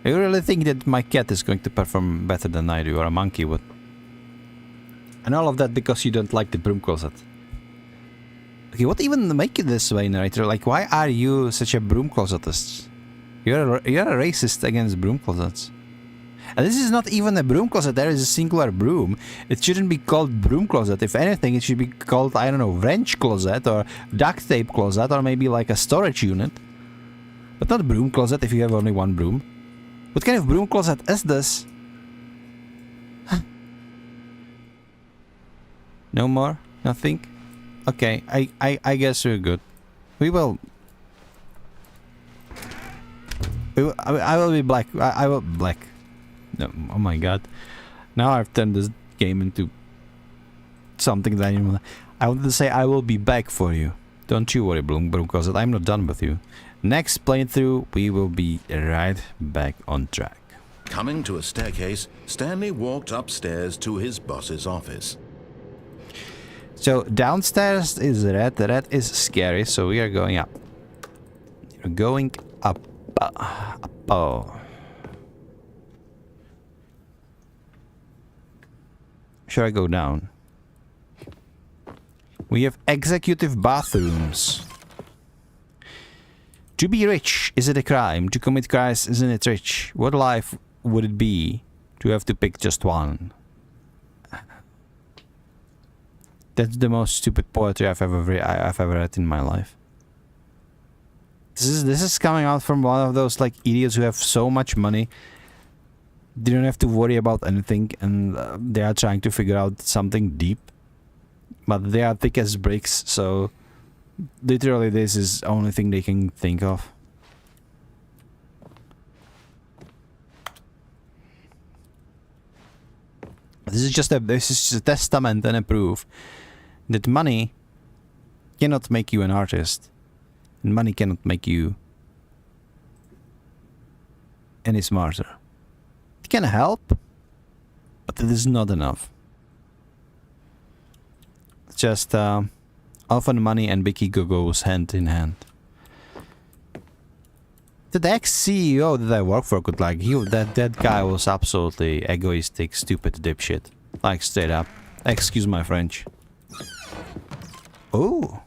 I really think that my cat is going to perform better than I do, or a monkey would. And all of that because you don't like the broom closet. Okay, what even make you this way, narrator? Like, why are you such a broom closetist? You're a racist against broom closets. And this is not even a broom closet, there is a singular broom. It shouldn't be called broom closet. If anything, it should be called, I don't know, wrench closet or duct tape closet or maybe like a storage unit. But not broom closet if you have only one broom. What kind of broom closet is this? No more? Nothing? Okay, I guess we're good. We will... I will be black. I will... Black. No, oh my god. Now I've turned this game into something that I wanted to say I will be back for you. Don't you worry, broom closet. I'm not done with you. Next playthrough, we will be right back on track. Coming to a staircase, Stanley walked upstairs to his boss's office. So downstairs is red. The red is scary, so we are going up. We're going up. Oh. Should I go down? We have executive bathrooms. To be rich, is it a crime? To commit crimes, isn't it rich? What life would it be to have to pick just one? That's the most stupid poetry I've ever read in my life. This is coming out from one of those like idiots who have so much money. They don't have to worry about anything, and they are trying to figure out something deep. But they are thick as bricks, so literally this is the only thing they can think of. This is just a testament and a proof that money cannot make you an artist, and money cannot make you any smarter. It can help, but it is not enough. Just often money and big ego goes hand in hand. The ex-CEO that I work for could like that guy was absolutely egoistic, stupid dipshit. Like straight up. Excuse my French. Oh.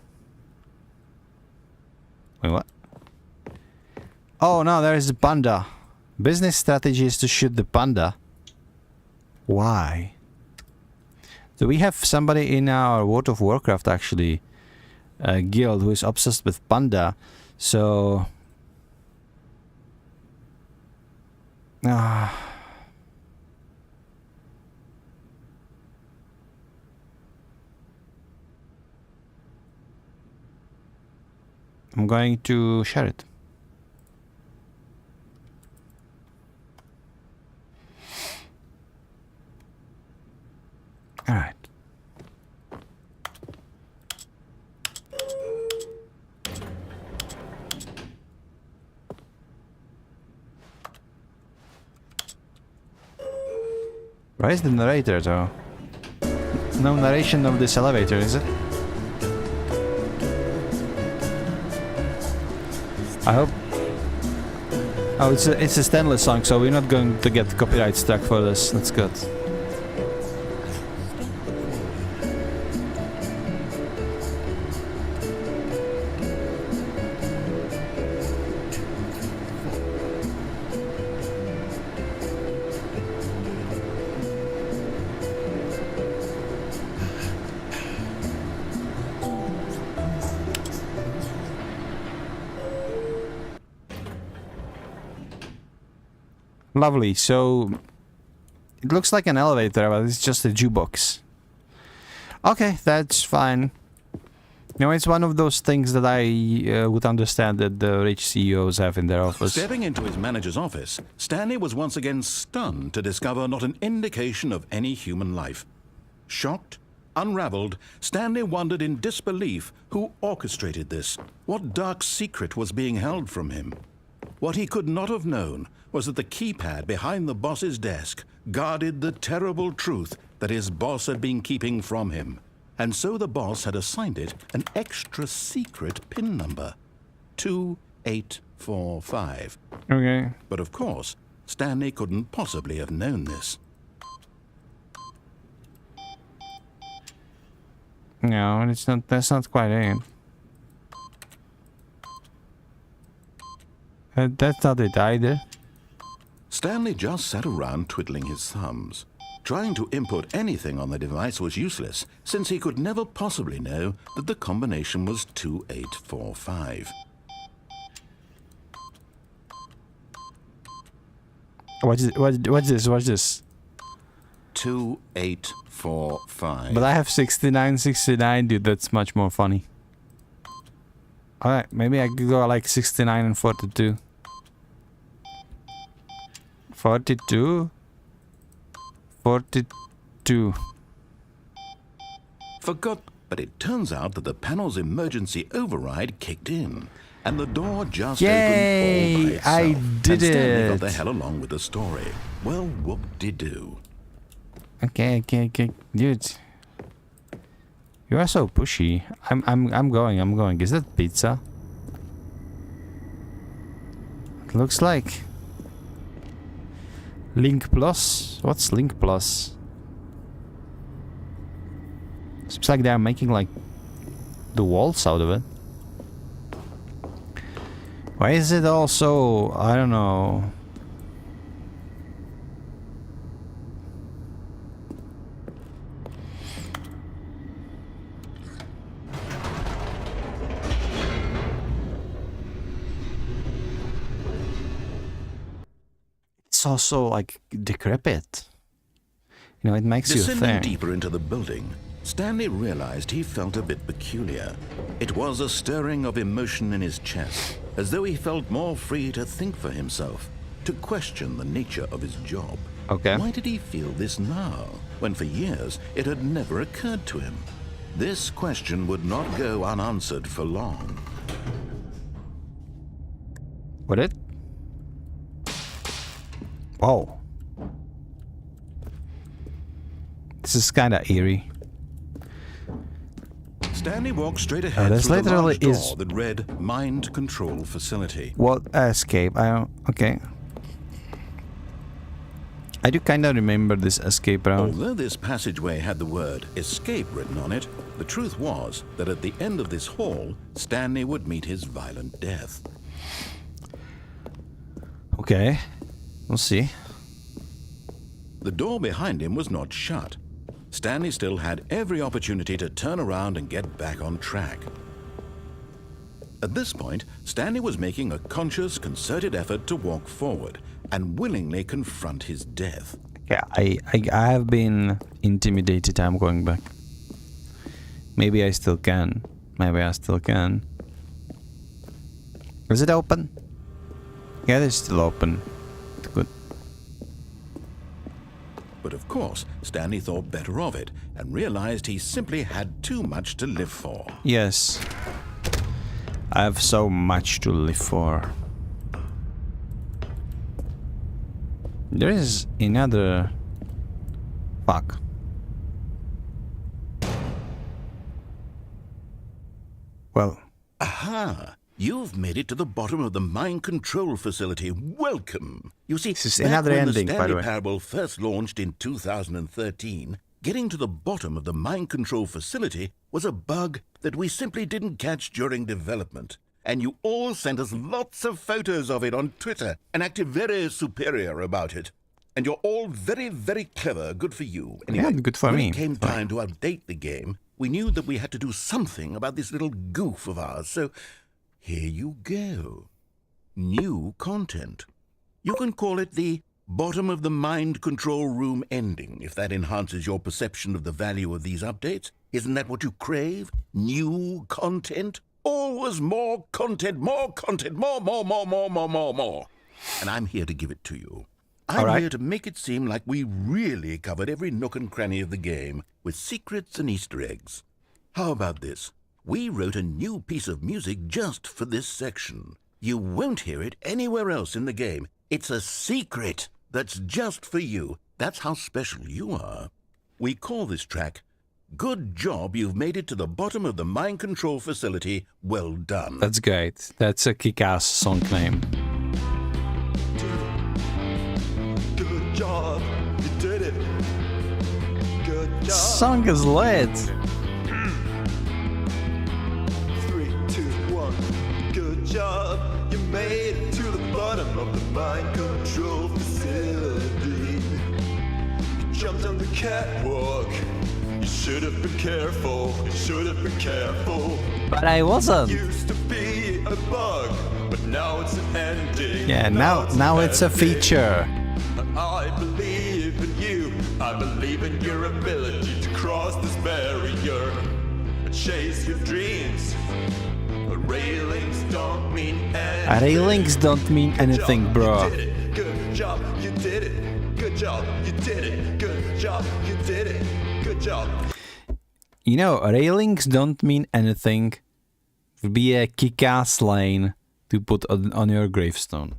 Wait, what? Oh no, there is a panda. Business strategy is to shoot the panda. Why? So we have somebody in our World of Warcraft actually, a guild who is obsessed with panda. So I'm going to share it. All right. Where is the narrator though? No narration of this elevator, is it? I hope... Oh, it's a Stanley song, so we're not going to get copyright struck for this. That's good. Lovely. So it looks like an elevator, but it's just a jukebox. Okay, that's fine. You know, it's one of those things that I would understand that the rich CEOs have in their office. Stepping into his manager's office, Stanley was once again stunned to discover not an indication of any human life. Shocked, unraveled, Stanley wondered in disbelief who orchestrated this. What dark secret was being held from him? What he could not have known was that the keypad behind the boss's desk guarded the terrible truth that his boss had been keeping from him. And so the boss had assigned it an extra secret PIN number. 2845. Okay. But of course, Stanley couldn't possibly have known this. No, it's not. That's not quite it. That's not it either. Stanley just sat around twiddling his thumbs. Trying to input anything on the device was useless, since he could never possibly know that the combination was 2845. What's this? What's this? 2845. But I have 6969, dude. That's much more funny. Alright, maybe I could go like 69 and 42. 42? 42. But it turns out that the panel's emergency override kicked in, and the door just opened all by itself. I did and Stanley it! got the hell along with the story. Well, whoop-de-doo. Okay, dude. You are so pushy. I'm going. Is that pizza? It looks like Link Plus. What's Link Plus? Seems like they're making like the walls out of it. Why is it also, I don't know. It's also like decrepit. You know, it makes you Descending think. deeper into the building, Stanley realized he felt a bit peculiar. It was a stirring of emotion in his chest, as though he felt more free to think for himself, to question the nature of his job. Okay. Why did he feel this now, when for years it had never occurred to him? This question would not go unanswered for long. Would it? Whoa. This is kind of eerie. Stanley walked straight ahead this through the literally large door is- that read Mind Control Facility. What escape? I don't. Okay. I do kind of remember this escape route. Although this passageway had the word escape written on it, the truth was that at the end of this hall, Stanley would meet his violent death. Okay. We'll see. The door behind him was not shut. Stanley still had every opportunity to turn around and get back on track. At this point, Stanley was making a conscious, concerted effort to walk forward and willingly confront his death. Yeah, I have been intimidated. I'm going back. Maybe I still can. Maybe I still can. Is it open? Yeah, it's still open. Good. But of course, Stanley thought better of it and realized he simply had too much to live for. Yes. I have so much to live for. There is another... Fuck. Well... Aha! You've made it to the bottom of the mind control facility. Welcome! You see, This is back another when ending, the by Stanley the way. Parable first launched in 2013, getting to the bottom of the mind control facility was a bug that we simply didn't catch during development. And you all sent us lots of photos of it on Twitter and acted very superior about it. And you're all very, very clever. Good for you. Anyway, Yeah, good for when me. it came time to update the game, we knew that we had to do something about this little goof of ours. So here you go. New content. You can call it the Bottom of the mind control room ending, if that enhances your perception of the value of these updates. Isn't that what you crave? New content? Always more content, more content, more. And I'm here to give it to you. I'm here to make it seem like we really covered every nook and cranny of the game with secrets and Easter eggs. How about this? We wrote a new piece of music just for this section. You won't hear it anywhere else in the game. It's a secret that's just for you. That's how special you are. We call this track, Good Job You've Made It to the Bottom of the Mind Control Facility. Well done. That's great. That's a kick-ass song name. Good job, you did it. Good job. Song is lit. 3, 2, 1. Good job, you made it to the bottom of the mind control facility. You jumped on the catwalk. You should have been careful. You should have been careful. But I wasn't. Used to be a bug, but now it's an ending. Yeah, now it's a feature. I believe in you. I believe in your ability to cross this barrier and chase your dreams. Railings don't mean anything. Railings don't mean anything, bro. Good job, you did it. Good job, you did it. Good job, you did it. Good job. You know, railings don't mean anything. Would be a kick-ass line to put on your gravestone.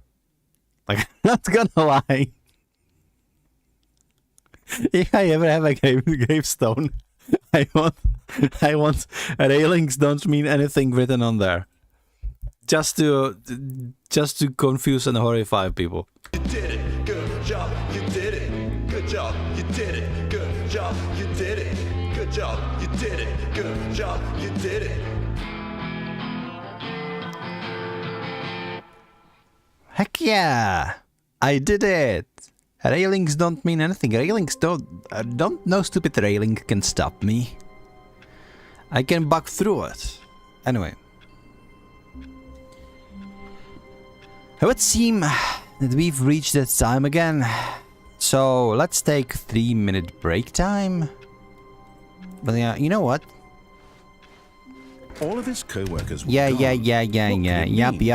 Like, I'm not gonna lie. If I ever have a gravestone, I want railings don't mean anything written on there. Just to confuse and horrify people. You did it. Good job. You did it. Good job. You did it. Good job. You did it. Good job. You did it. Good job. You did it. Heck yeah! I did it! Railings don't mean anything. Railings don't... no stupid railing can stop me. I can bug through it. Anyway. It would seem that we've reached that time again. So let's take 3-minute break time. But yeah, you know what? All of his co-workers were Yeah. gone. Yep. When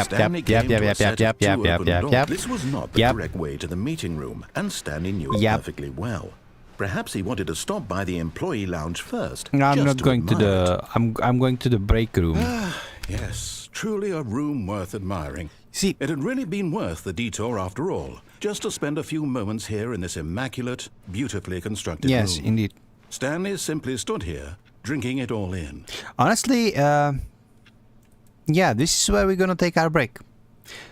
Stanley came to a set of 2 open doors, this was not the correct way to the meeting room, and Stanley knew it perfectly well. Perhaps he wanted to stop by the employee lounge first. No, I'm just not to going to admire the... I'm going to the break room. Yes, truly a room worth admiring. See, It had really been worth the detour after all, just to spend a few moments here in this immaculate, beautifully constructed yes, room. indeed. Stanley simply stood here, drinking it all in. Honestly, yeah, this is where we're gonna take our break.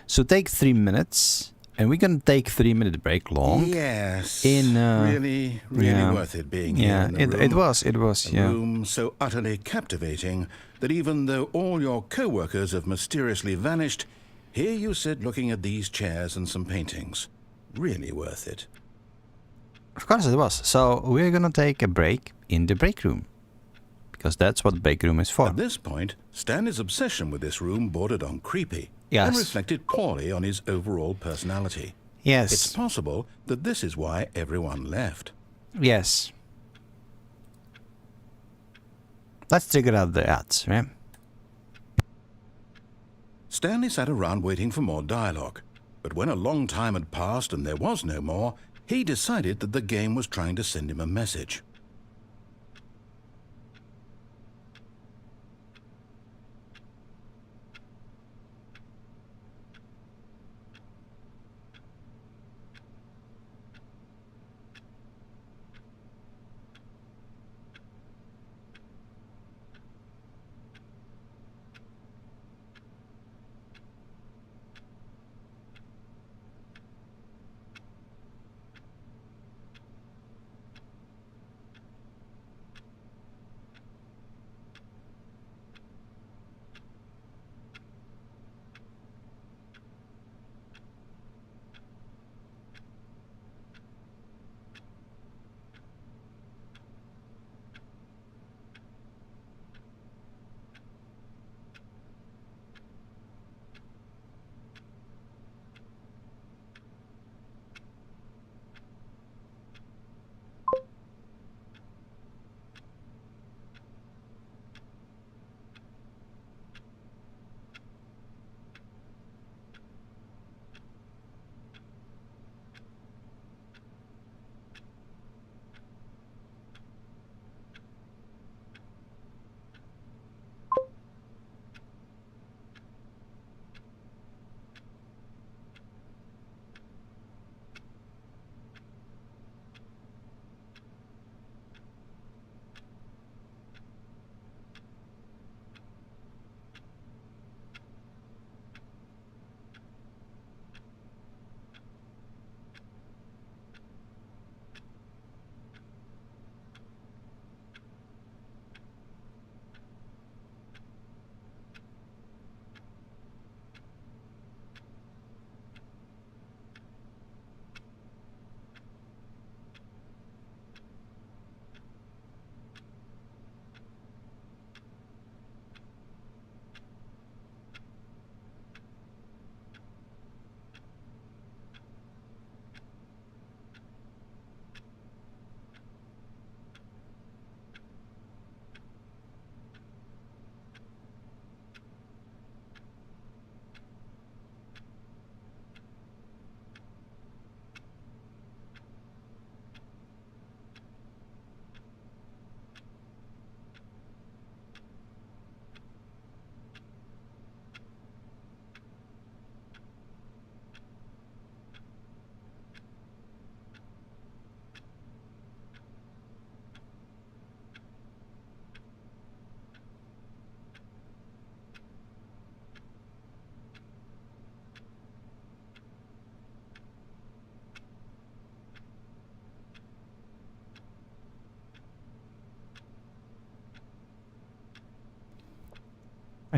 So take 3 minutes, and we're gonna take 3-minute break long. Yes, really yeah. worth it being here in the room. It was, A yeah. room so utterly captivating that even though all your co-workers have mysteriously vanished, here you sit looking at these chairs and some paintings. Really worth it. Of course it was. So we're gonna take a break in the break room. Because that's what the break room is for. At this point, Stanley's obsession with this room bordered on creepy Yes. and reflected poorly on his overall personality. Yes. It's possible that this is why everyone left. Yes. Let's figure out the ads, right? Stanley sat around waiting for more dialogue, but when a long time had passed and there was no more, he decided that the game was trying to send him a message.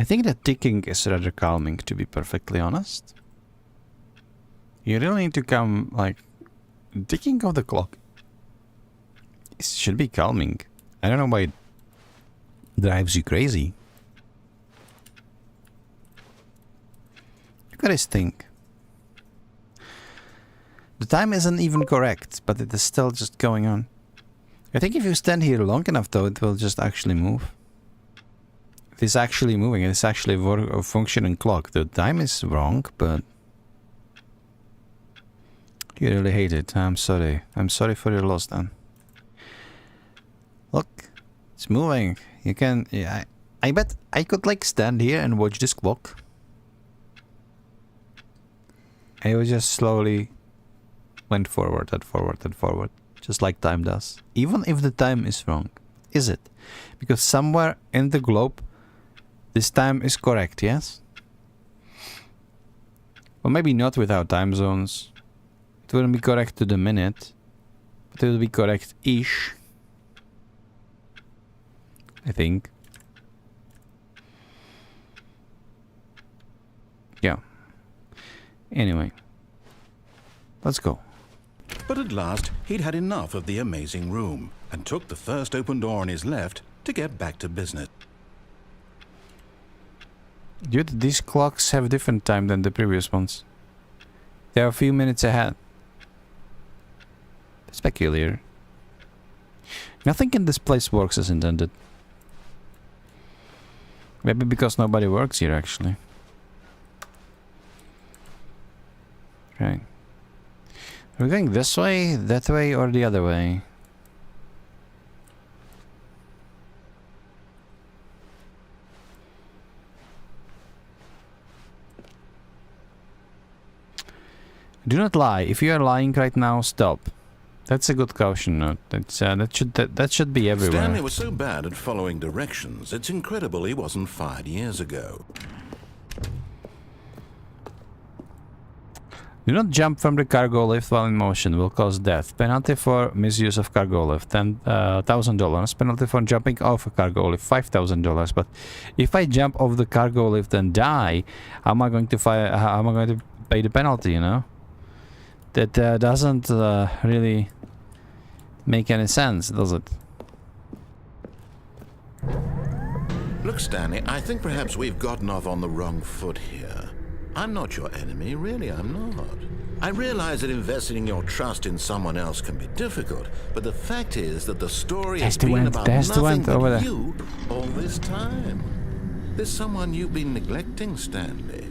I think the ticking is rather calming, to be perfectly honest. You really need to come, like, ticking of the clock. It should be calming. I don't know why it drives you crazy. Look at this thing. The time isn't even correct, but it is still just going on. I think if you stand here long enough, though, it will just actually move. It is actually moving. It is actually a functioning clock. The time is wrong, but you really hate it. I'm sorry. I'm sorry for your loss, then. Look, it's moving. You can. Yeah, I bet I could like stand here and watch this clock. And it would just slowly went forward and forward and forward, just like time does. Even if the time is wrong, is it? Because somewhere in the globe, this time is correct. Yes. Well, maybe not without time zones. It wouldn't be correct to the minute, but it would be correct-ish. I think. Yeah. Anyway. Let's go. But at last, he'd had enough of the amazing room and took the first open door on his left to get back to business. Dude, these clocks have different time than the previous ones. They are a few minutes ahead. It's peculiar. Nothing in this place works as intended. Maybe because nobody works here, actually. Right. Are we going this way, that way, or the other way? Do not lie. If you are lying right now, stop. That's a good caution note. That should be everywhere. Stanley was so bad at following directions, it's incredible he wasn't fired years ago. Do not jump from the cargo lift while in motion. Will cause death. Penalty for misuse of cargo lift, $10,000. Penalty for jumping off a cargo lift, $5,000. But if I jump off the cargo lift and die, how am I going to pay the penalty? You know, that doesn't really make any sense, does it? Look, Stanley, I think perhaps we've gotten off on the wrong foot here. I'm not your enemy, really, I'm not. I realize that investing your trust in someone else can be difficult, but the fact is that the story has been about nothing but you all this time. There's someone you've been neglecting, Stanley.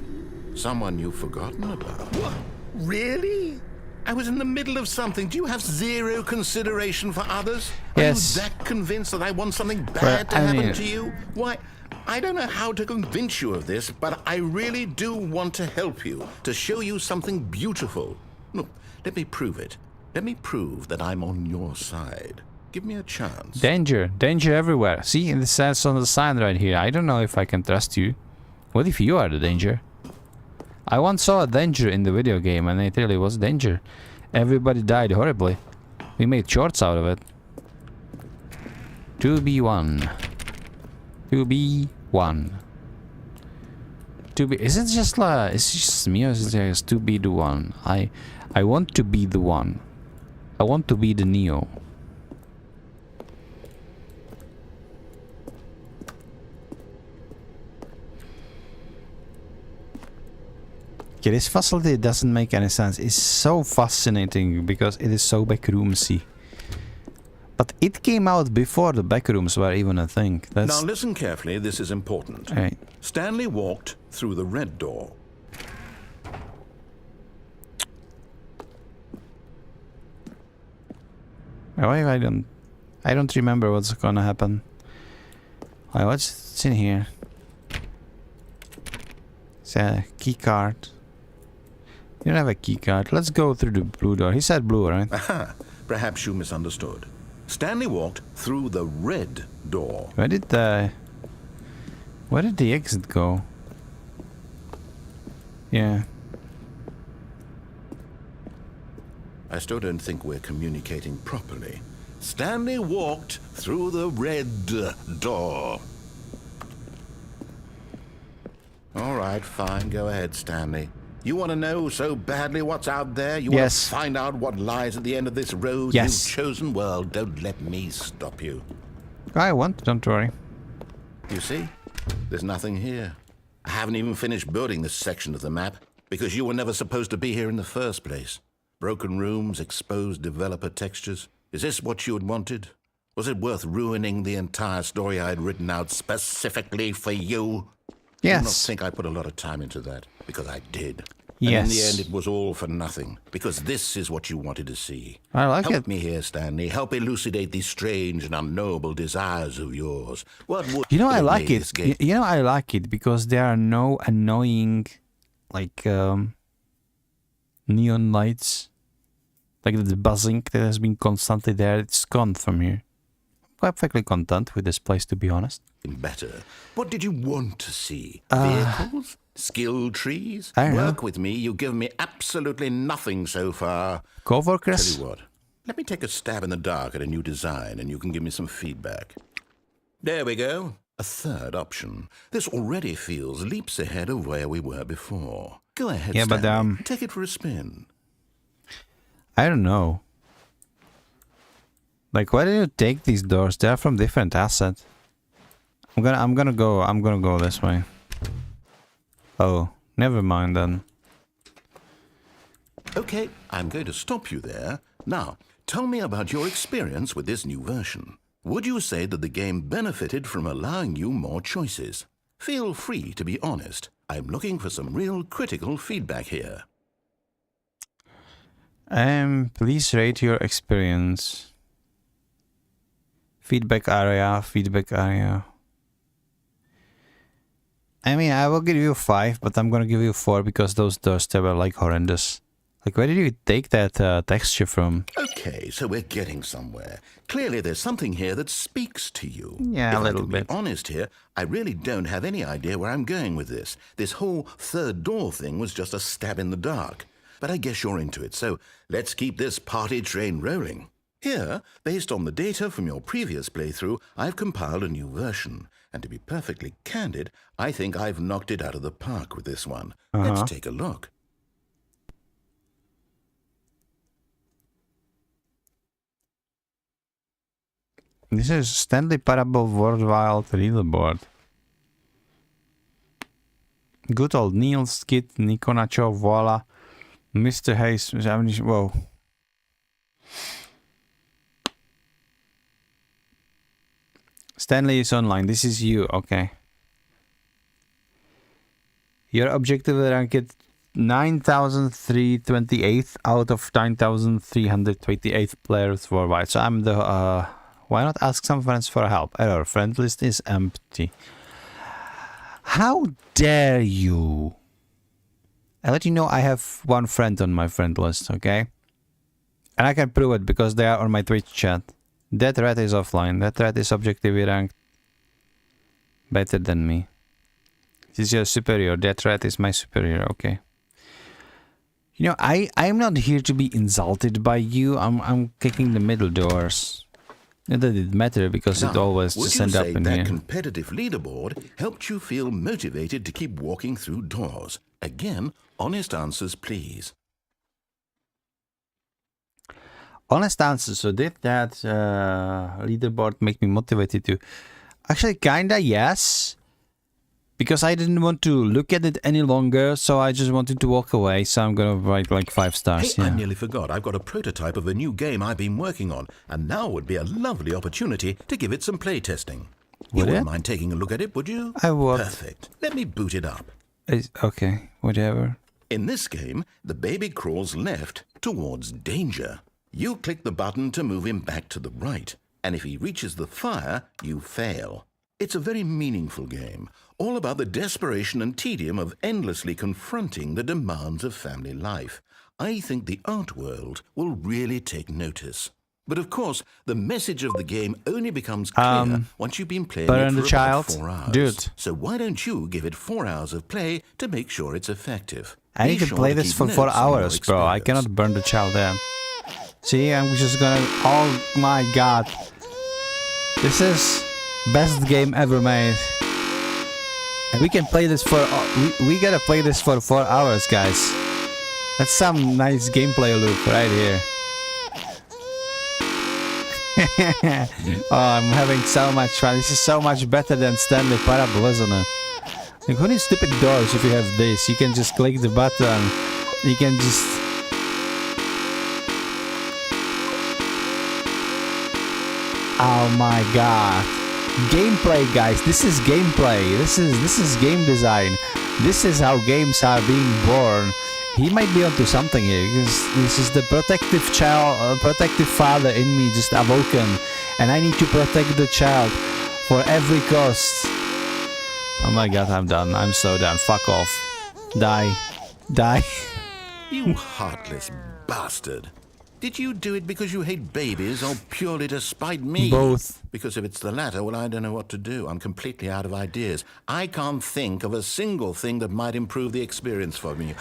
Someone you've forgotten about. What? Really? I was in the middle of something. Do you have zero consideration for others? Yes. Are you that convinced that I want something bad to happen to you? Why, I don't know how to convince you of this, but I really do want to help you, to show you something beautiful. Look, let me prove it. Let me prove that I'm on your side. Give me a chance. Danger. Danger everywhere. See, it says on the sign right here. I don't know if I can trust you. What if you are the danger? I once saw a danger in the video game and it really was danger. Everybody died horribly. We made shorts out of it. 2B1. 2B1. 2B. Is it just like, is it just me or is it just 2B the one? I want to be the one. I want to be the Neo. Okay, this facility doesn't make any sense. It's so fascinating because it is so backroomsy. But it came out before the backrooms were even a thing. Now listen carefully, this is important. Right. Stanley walked through the red door. I don't remember what's gonna happen. Alright, what's in here? It's a key card. You don't have a key card. Let's go through the blue door. He said blue, right? Aha! Perhaps you misunderstood. Stanley walked through the red door. Where did the exit go? Yeah. I still don't think we're communicating properly. Stanley walked through the red door. right, fine. Go ahead, Stanley. You want to know so badly what's out there? You want to find out what lies at the end of this road you've chosen? Well, don't let me stop you. I won't, don't worry. You see? There's nothing here. I haven't even finished building this section of the map because you were never supposed to be here in the first place. Broken rooms, exposed developer textures. Is this what you had wanted? Was it worth ruining the entire story I had written out specifically for you? Yes. Do not think I put a lot of time into that, because I did. Yes. And in the end, it was all for nothing, because this is what you wanted to see. I like it. Help me here, Stanley. Help elucidate these strange and unknowable desires of yours. What would You know, I have like made it. this game- You know, I like it because there are no annoying, like, neon lights. Like the buzzing that has been constantly there. It's gone from here. I'm perfectly content with this place, to be honest. Better. What did you want to see? Vehicles? Skill trees? I don't know. Work with me. You've given me absolutely nothing so far. Co-workers? Tell you what. Let me take a stab in the dark at a new design, and you can give me some feedback. There we go. A third option. This already feels leaps ahead of where we were before. Go ahead, Yeah, but, Stanley. Take it for a spin. I don't know. Like, why did you take these doors? They're from different assets. I'm gonna go this way. Oh, never mind then. Okay, I'm going to stop you there. Now, tell me about your experience with this new version. Would you say that the game benefited from allowing you more choices? Feel free to be honest. I'm looking for some real critical feedback here. Please rate your experience. Feedback area. I mean, I will give you 5, but I'm gonna give you 4 because those doors, they were like horrendous. Like, where did you take that texture from? Okay, so we're getting somewhere. Clearly there's something here that speaks to you. Yeah, a little If I bit. can be honest here, I really don't have any idea where I'm going with this. This whole third door thing was just a stab in the dark. But I guess you're into it, so let's keep this party train rolling. Here, based on the data from your previous playthrough, I've compiled a new version. And to be perfectly candid, I think I've knocked it out of the park with this one. Let's take a look. This is Stanley Parable Worldwide Leaderboard. Good old Neil, Skid, Nico Nacho, Voila, Mr. Hayes. Whoa. Stanley is online. This is you. Okay. Your objective ranked 9,328 out of 9,328 players worldwide. So I'm the... why not ask some friends for help? Error. Friend list is empty. How dare you? I let you know I have one friend on my friend list, okay? And I can prove it because they are on my Twitch chat. That rat is offline. That rat is objectively ranked better than me. This is your superior. That rat is my superior, okay? You know, I'm not here to be insulted by you. I'm kicking the middle doors. Not that it matter because it always just end up in would you say here. that competitive leaderboard helped you feel motivated to keep walking through doors? Again, honest answers, please. Honest answer. So did that leaderboard make me motivated to? Actually, kinda yes. Because I didn't want to look at it any longer, so I just wanted to walk away. So I'm gonna write like 5 stars. Hey, Yeah. I nearly forgot. I've got a prototype of a new game I've been working on, and now would be a lovely opportunity to give it some playtesting. You wouldn't mind taking a look at it, would you? I would. Perfect. Let me boot it up. Okay, whatever. In this game, the baby crawls left towards danger. You click the button to move him back to the right, and if he reaches the fire, you fail. It's a very meaningful game, all about the desperation and tedium of endlessly confronting the demands of family life. I think the art world will really take notice. But of course, the message of the game only becomes clear once you've been playing it for about 4 hours. Dude. So why don't you give it 4 hours of play to make sure it's effective? I need to play this for 4 hours, bro. I cannot burn the child there. See, I'm just gonna... Oh my god. This is best game ever made. And we can play this for... we gotta play this for 4 hours, guys. That's some nice gameplay loop right here. Oh, I'm having so much fun. This is so much better than Stanley Parable, isn't it? Like, who needs stupid doors if you have this? You can just click the button. You can just... Oh my god. Gameplay, guys. This is gameplay. This is game design. This is how games are being born. He might be onto something here, because this is the protective child, protective father in me just awoken, and I need to protect the child for every cost. Oh my god, I'm done. I'm so done. Fuck off. Die. Die. You heartless bastard. Did you do it because you hate babies or purely to spite me? Both. Because if it's the latter, well, I don't know what to do. I'm completely out of ideas. I can't think of a single thing that might improve the experience for me.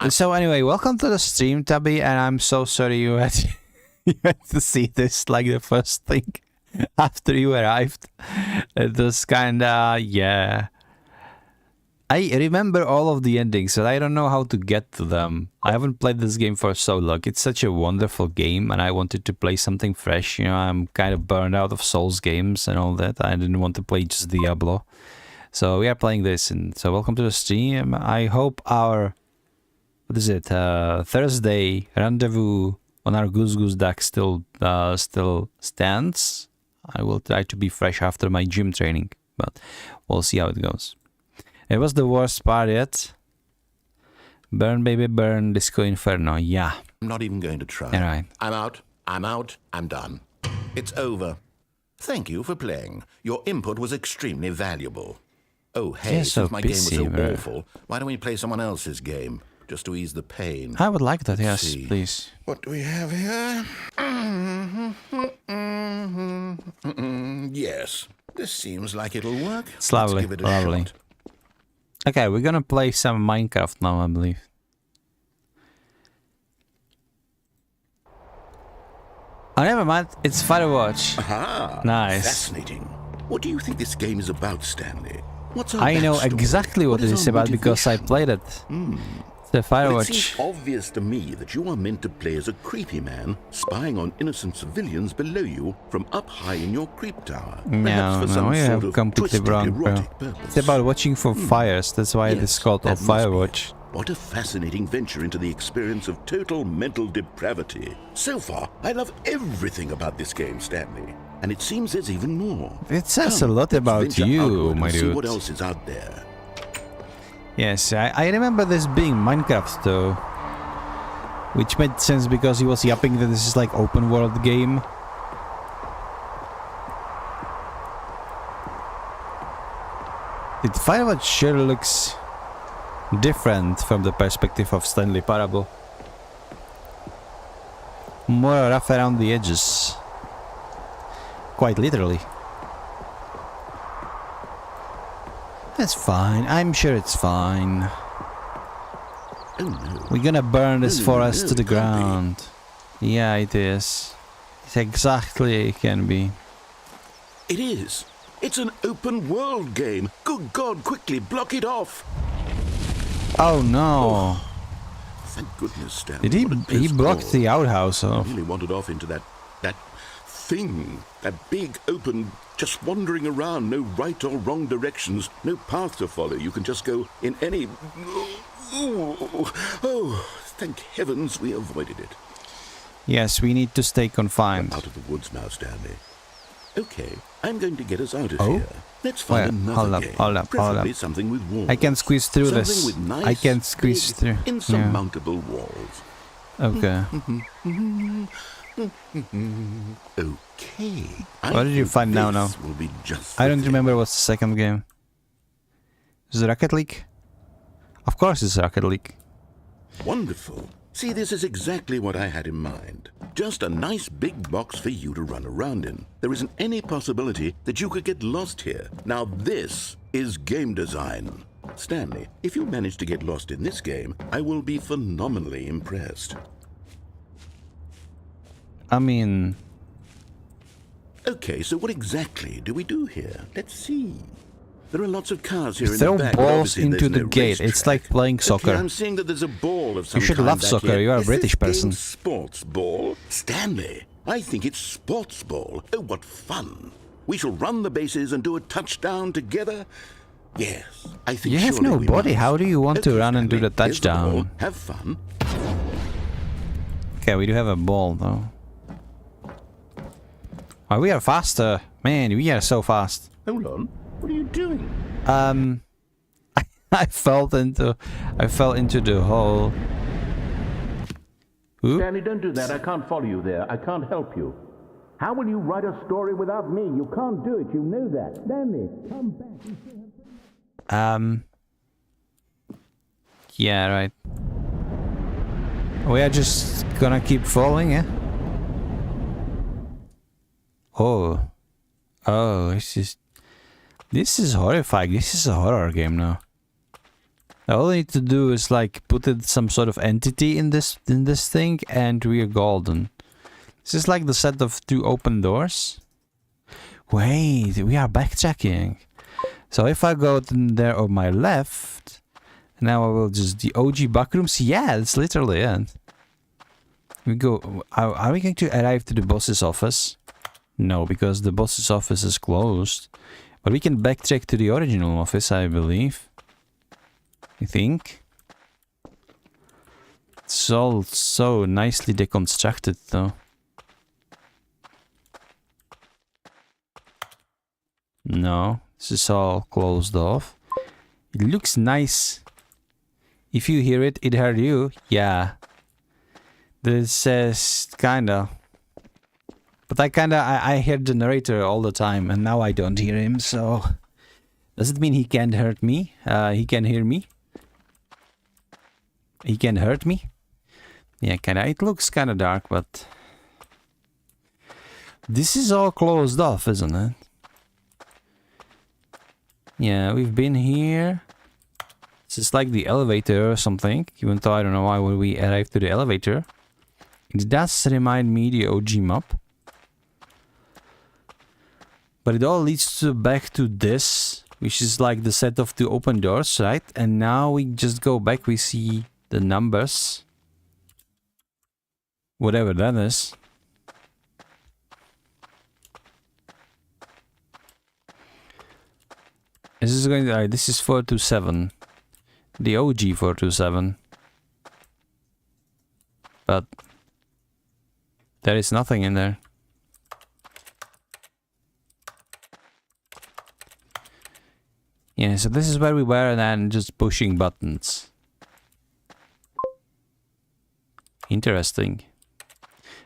So anyway, welcome to the stream, Tabby, and I'm so sorry you had, you had to see this like the first thing after you arrived. It was kinda, yeah. I remember all of the endings, but I don't know how to get to them. I haven't played this game for so long. It's such a wonderful game, and I wanted to play something fresh. You know, I'm kind of burned out of Souls games and all that. I didn't want to play just Diablo. So we are playing this, and so welcome to the stream. I hope our, what is it, Thursday rendezvous on our Goose Goose Duck still stands. I will try to be fresh after my gym training, but we'll see how it goes. It was the worst part yet. Burn, baby, burn, Disco Inferno. Yeah. I'm not even going to try. All right. I'm out. I'm out. I'm done. It's over. Thank you for playing. Your input was extremely valuable. Oh, hey, You're so since my game was so busy, awful, why don't we play someone else's game, just to ease the pain? I would like that, Let's yes, see. please. What do we have here? Yes, this seems like it'll work. It's lovely, Let's give it a lovely. shot. Okay, we're gonna play some Minecraft now, I believe. Oh, never mind. It's Firewatch. Aha! Nice. Fascinating. What do you think this game is about, Stanley? What's our I know backstory? exactly what it is our about because I motivation? played it. The Well, it seems Firewatch. obvious to me that you are meant to play as a creepy man, spying on innocent civilians below you from up high in your creep tower. No, Perhaps for some you sort have of completely twisted, wrong, bro. erotic purpose. It's about watching for fires. That's why it is Yes, called that must be Firewatch. it. What a fascinating venture into the experience of total mental depravity. So far, I love everything about this game, Stanley. And it seems there's even more. It says Come, a lot let's about venture you, outward my and see dude. what else is out there. Yes, I remember this being Minecraft though. Which made sense because he was yapping that this is like open world game. The Firewatch sure looks different from the perspective of Stanley Parable. More rough around the edges. Quite literally. That's fine. I'm sure it's fine. Oh no. We're gonna burn this No, forest no, to the it can't be. ground. Yeah, it is. It's exactly it can be. It is. It's an open world game. Good God, quickly block it off. Oh no! Thank goodness, Stanley. Did What a he close blocked call. the outhouse I off? really wandered off into that thing. That big, open, just wandering around. No right or wrong directions. No path to follow. You can just go in any... Oh, thank heavens we avoided it. Yes, we need to stay confined. Out of the woods now, Stanley. Okay, I'm going to get us out of Oh? here. Let's find Wait, another hold up, game. hold up, hold Preferably up. something with walls. I can squeeze through Something this. with nice, I can squeeze big, through. Yeah. insurmountable walls. Okay. Okay. What did you think find now, this will be just I the don't thing. remember what's the second game. Is it Rocket League? Of course it's Rocket League. Wonderful. See, this is exactly what I had in mind. Just a nice big box for you to run around in. There isn't any possibility that you could get lost here. Now this is game design. Stanley, if you manage to get lost in this game, I will be phenomenally impressed. I mean, Okay, so what exactly do we do here? Let's see. There are lots of cars here in Throw the back. but balls obviously there's into the no gate. It's racetrack. like playing Okay, soccer. I'm seeing that there's a ball of some You should kind love back soccer. here. You are a Is British this game person. sports ball? Stanley, I think it's sports ball. Oh, what fun. We shall run the bases and do a touchdown together. Yes, I think You have surely no we body. must. How do you want to Okay, run and do the Stanley, here's the ball. touchdown? Have fun. Okay, we do have a ball though. Oh, we are faster. Man, we are so fast. Hold on. What are you doing? I fell into the hole. Oop. Stanley, don't do that. I can't follow you there. I can't help you. How will you write a story without me? You can't do it. You know that. Stanley, come back. Yeah, right. We are just gonna keep falling, yeah? Oh. Oh, this is horrifying. This is a horror game now. All I need to do is like put in some sort of entity in this thing and we are golden. This is like the set of 2 open doors. Wait, we are backtracking. So if I go there on my left, now I will just the OG backrooms. Yeah, it's literally it. We go. Are we going to arrive to the boss's office? No, because the boss's office is closed. But we can backtrack to the original office, I believe. I think. It's all so nicely deconstructed, though. No, this is all closed off. It looks nice. If you hear it, it heard you. Yeah. This says kinda. But I hear the narrator all the time, and now I don't hear him, so... Does it mean he can't hurt me? He can hear me? He can hurt me? Yeah, kinda. It looks kinda dark, but... This is all closed off, isn't it? Yeah, we've been here. This is like the elevator or something, even though I don't know why would we arrive to the elevator. It does remind me the OG map. But it all leads back to this, which is like the set of 2 open doors, right? And now we just go back, we see the numbers. Whatever that is. This is going to, this is 427. The OG 427. But there is nothing in there. Yeah, so this is where we were and then just pushing buttons. Interesting.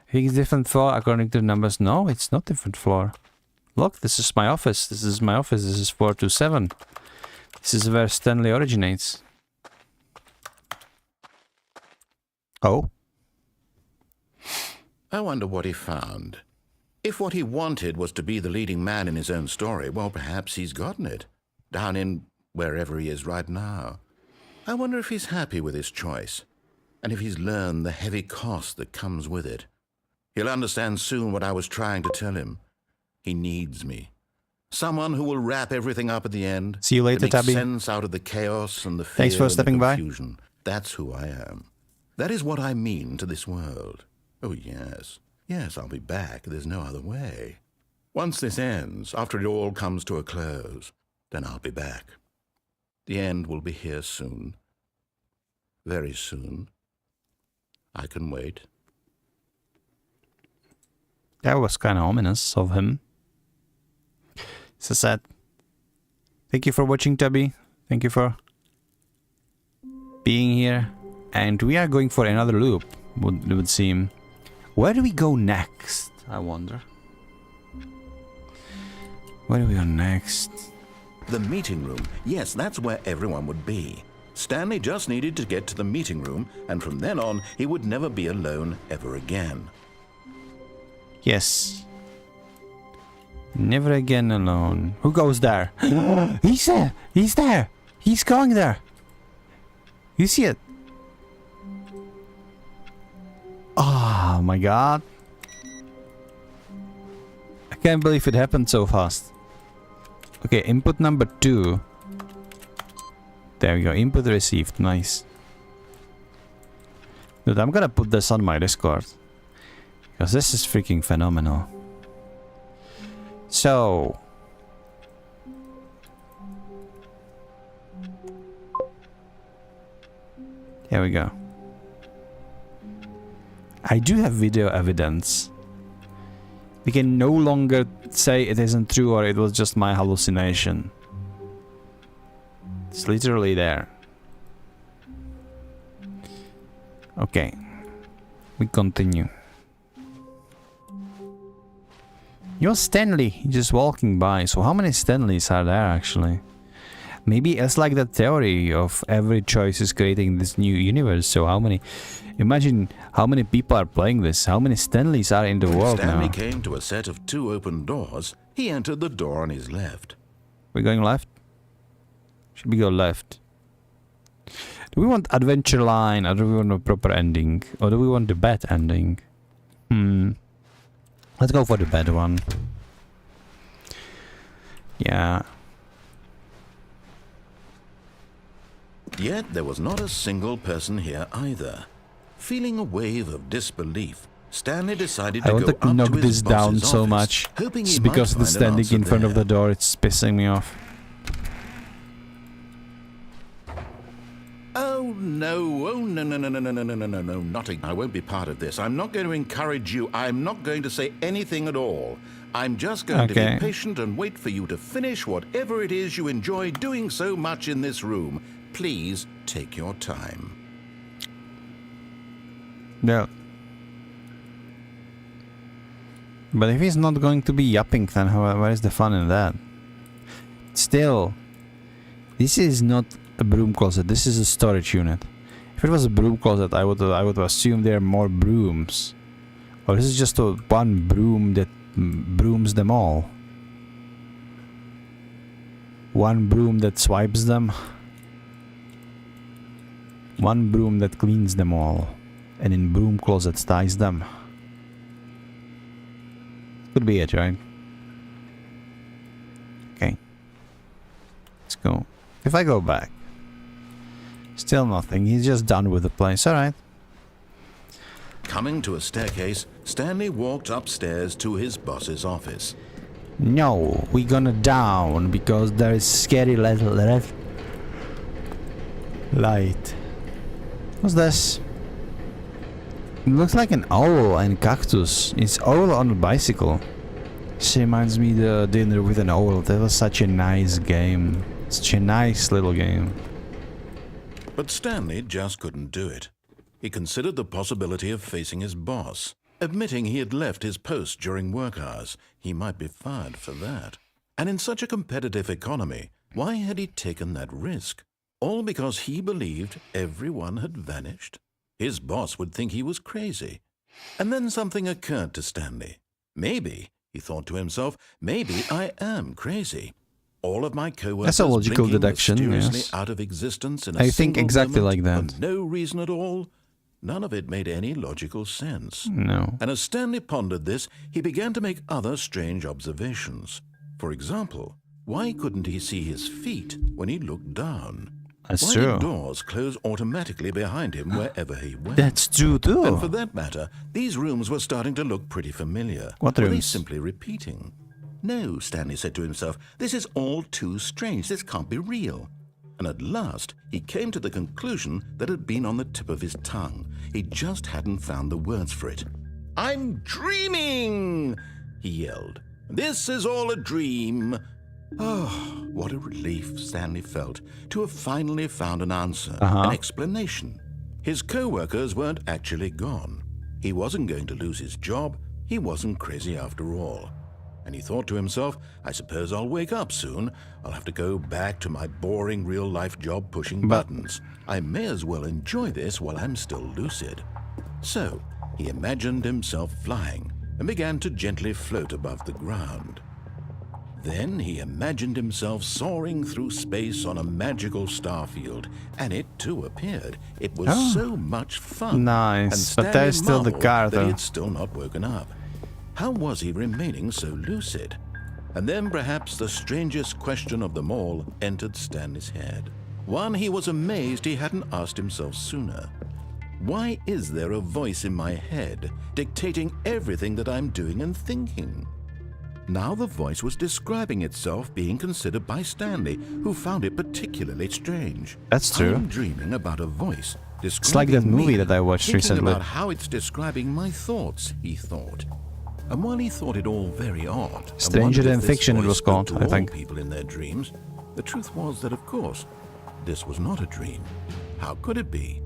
I think it's different floor according to the numbers. No, it's not different floor. Look, this is my office. This is my office. This is 427. This is where Stanley originates. Oh? I wonder what he found. If what he wanted was to be the leading man in his own story, well, perhaps he's gotten it. Down in wherever he is right now. I wonder if he's happy with his choice, and if he's learned the heavy cost that comes with it. He'll understand soon what I was trying to tell him. He needs me. Someone who will wrap everything up at the end. See you later, to make Tabby. sense out of the chaos and the fear Thanks for and stepping the by. confusion. That's who I am. That is what I mean to this world. Oh, yes. Yes, I'll be back. There's no other way. Once this ends, after it all comes to a close, then I'll be back. The end will be here soon. Very soon. I can wait. That was kind of ominous of him. So sad. Thank you for watching, Tabby. Thank you for being here. And we are going for another loop, it would seem. Where do we go next? I wonder. Where do we go next? The meeting room. Yes, that's where everyone would be. Stanley just needed to get to the meeting room, and from then on, he would never be alone ever again. Yes. Never again alone. Who goes there? He's there! He's there! He's going there! You see it? Oh my god. I can't believe it happened so fast. Okay, input number 2. There we go. Input received. Nice. Dude, I'm gonna put this on my Discord. Because this is freaking phenomenal. So... here we go. I do have video evidence. We can no longer say it isn't true or it was just my hallucination. It's literally there. Okay. We continue. You're Stanley, just walking by. So how many Stanleys are there actually? Maybe it's like the theory of every choice is creating this new universe. So how many... imagine how many people are playing this. How many Stanleys are in the world now? Stanley came to a set of 2 open doors. He entered the door on his left. We're going left? Should we go left? Do we want adventure line or do we want a proper ending? Or do we want the bad ending? Let's go for the bad one. Yeah. Yet there was not a single person here either. Feeling a wave of disbelief, Stanley decided to I go want up to knock to his this down boss's so office, much. hoping he Just might because find the an standing answer in front of there. the door, it's pissing me off. Oh no, oh no, no, no, no, no, no, no, no, no, not again. I won't be part of this. I'm not going to encourage you. I'm not going to say anything at all. I'm just going to be patient and wait for you to finish whatever it is you enjoy doing so much in this room. Please take your time. No. But if he's not going to be yapping, then where is the fun in that? Still, this is not a broom closet. This is a storage unit. If it was a broom closet, I would assume there are more brooms. Or this is just one broom that brooms them all. One broom that swipes them. One broom that cleans them all. And in broom closets ties them. Could be it, right? Okay. Let's go. If I go back. Still nothing. He's just done with the place. Alright. Coming to a staircase, Stanley walked upstairs to his boss's office. No, we're gonna down because there is scary little red light. What's this? It looks like an owl and cactus. It's owl on a bicycle. This reminds me of the dinner with an owl. That was such a nice game. Such a nice little game. But Stanley just couldn't do it. He considered the possibility of facing his boss. Admitting he had left his post during work hours, he might be fired for that. And in such a competitive economy, why had he taken that risk? All because he believed everyone had vanished? His boss would think he was crazy. And then something occurred to Stanley. Maybe, he thought to himself, maybe I am crazy. All of my co-workers That's a logical blinking deduction, mysteriously yes. out of existence in a I think single exactly moment like that. for no reason at all. None of it made any logical sense. No. And as Stanley pondered this, he began to make other strange observations. For example, why couldn't he see his feet when he looked down? That's Why true. did doors close automatically behind him wherever he went? That's true too. And for that matter, these rooms were starting to look pretty familiar. What Were they rooms? simply repeating? No, Stanley said to himself, this is all too strange. This can't be real. And at last, he came to the conclusion that had been on the tip of his tongue. He just hadn't found the words for it. I'm dreaming, he yelled. This is all a dream. Oh, what a relief Stanley felt to have finally found an answer, an explanation. His co-workers weren't actually gone. He wasn't going to lose his job. He wasn't crazy after all. And he thought to himself, I suppose I'll wake up soon. I'll have to go back to my boring real-life job pushing buttons. I may as well enjoy this while I'm still lucid. So he imagined himself flying and began to gently float above the ground. Then he imagined himself soaring through space on a magical starfield, and it too appeared. It was so much fun. Nice, And but there's Stanley still the marveled car that he though. had still not woken up. How was he remaining so lucid? And then perhaps the strangest question of them all entered Stanley's head. One he was amazed he hadn't asked himself sooner. Why is there a voice in my head dictating everything that I'm doing and thinking? Now the voice was describing itself being considered by Stanley, who found it particularly strange. That's true. I'm dreaming about a voice describing It's like that movie me, that I watched thinking recently. about how it's describing my thoughts, he thought. And while he thought it all very odd, and Stranger wondered Than if this Fiction it voice was spoke called, to I all think. people in their dreams, the truth was that, of course, this was not a dream. How could it be?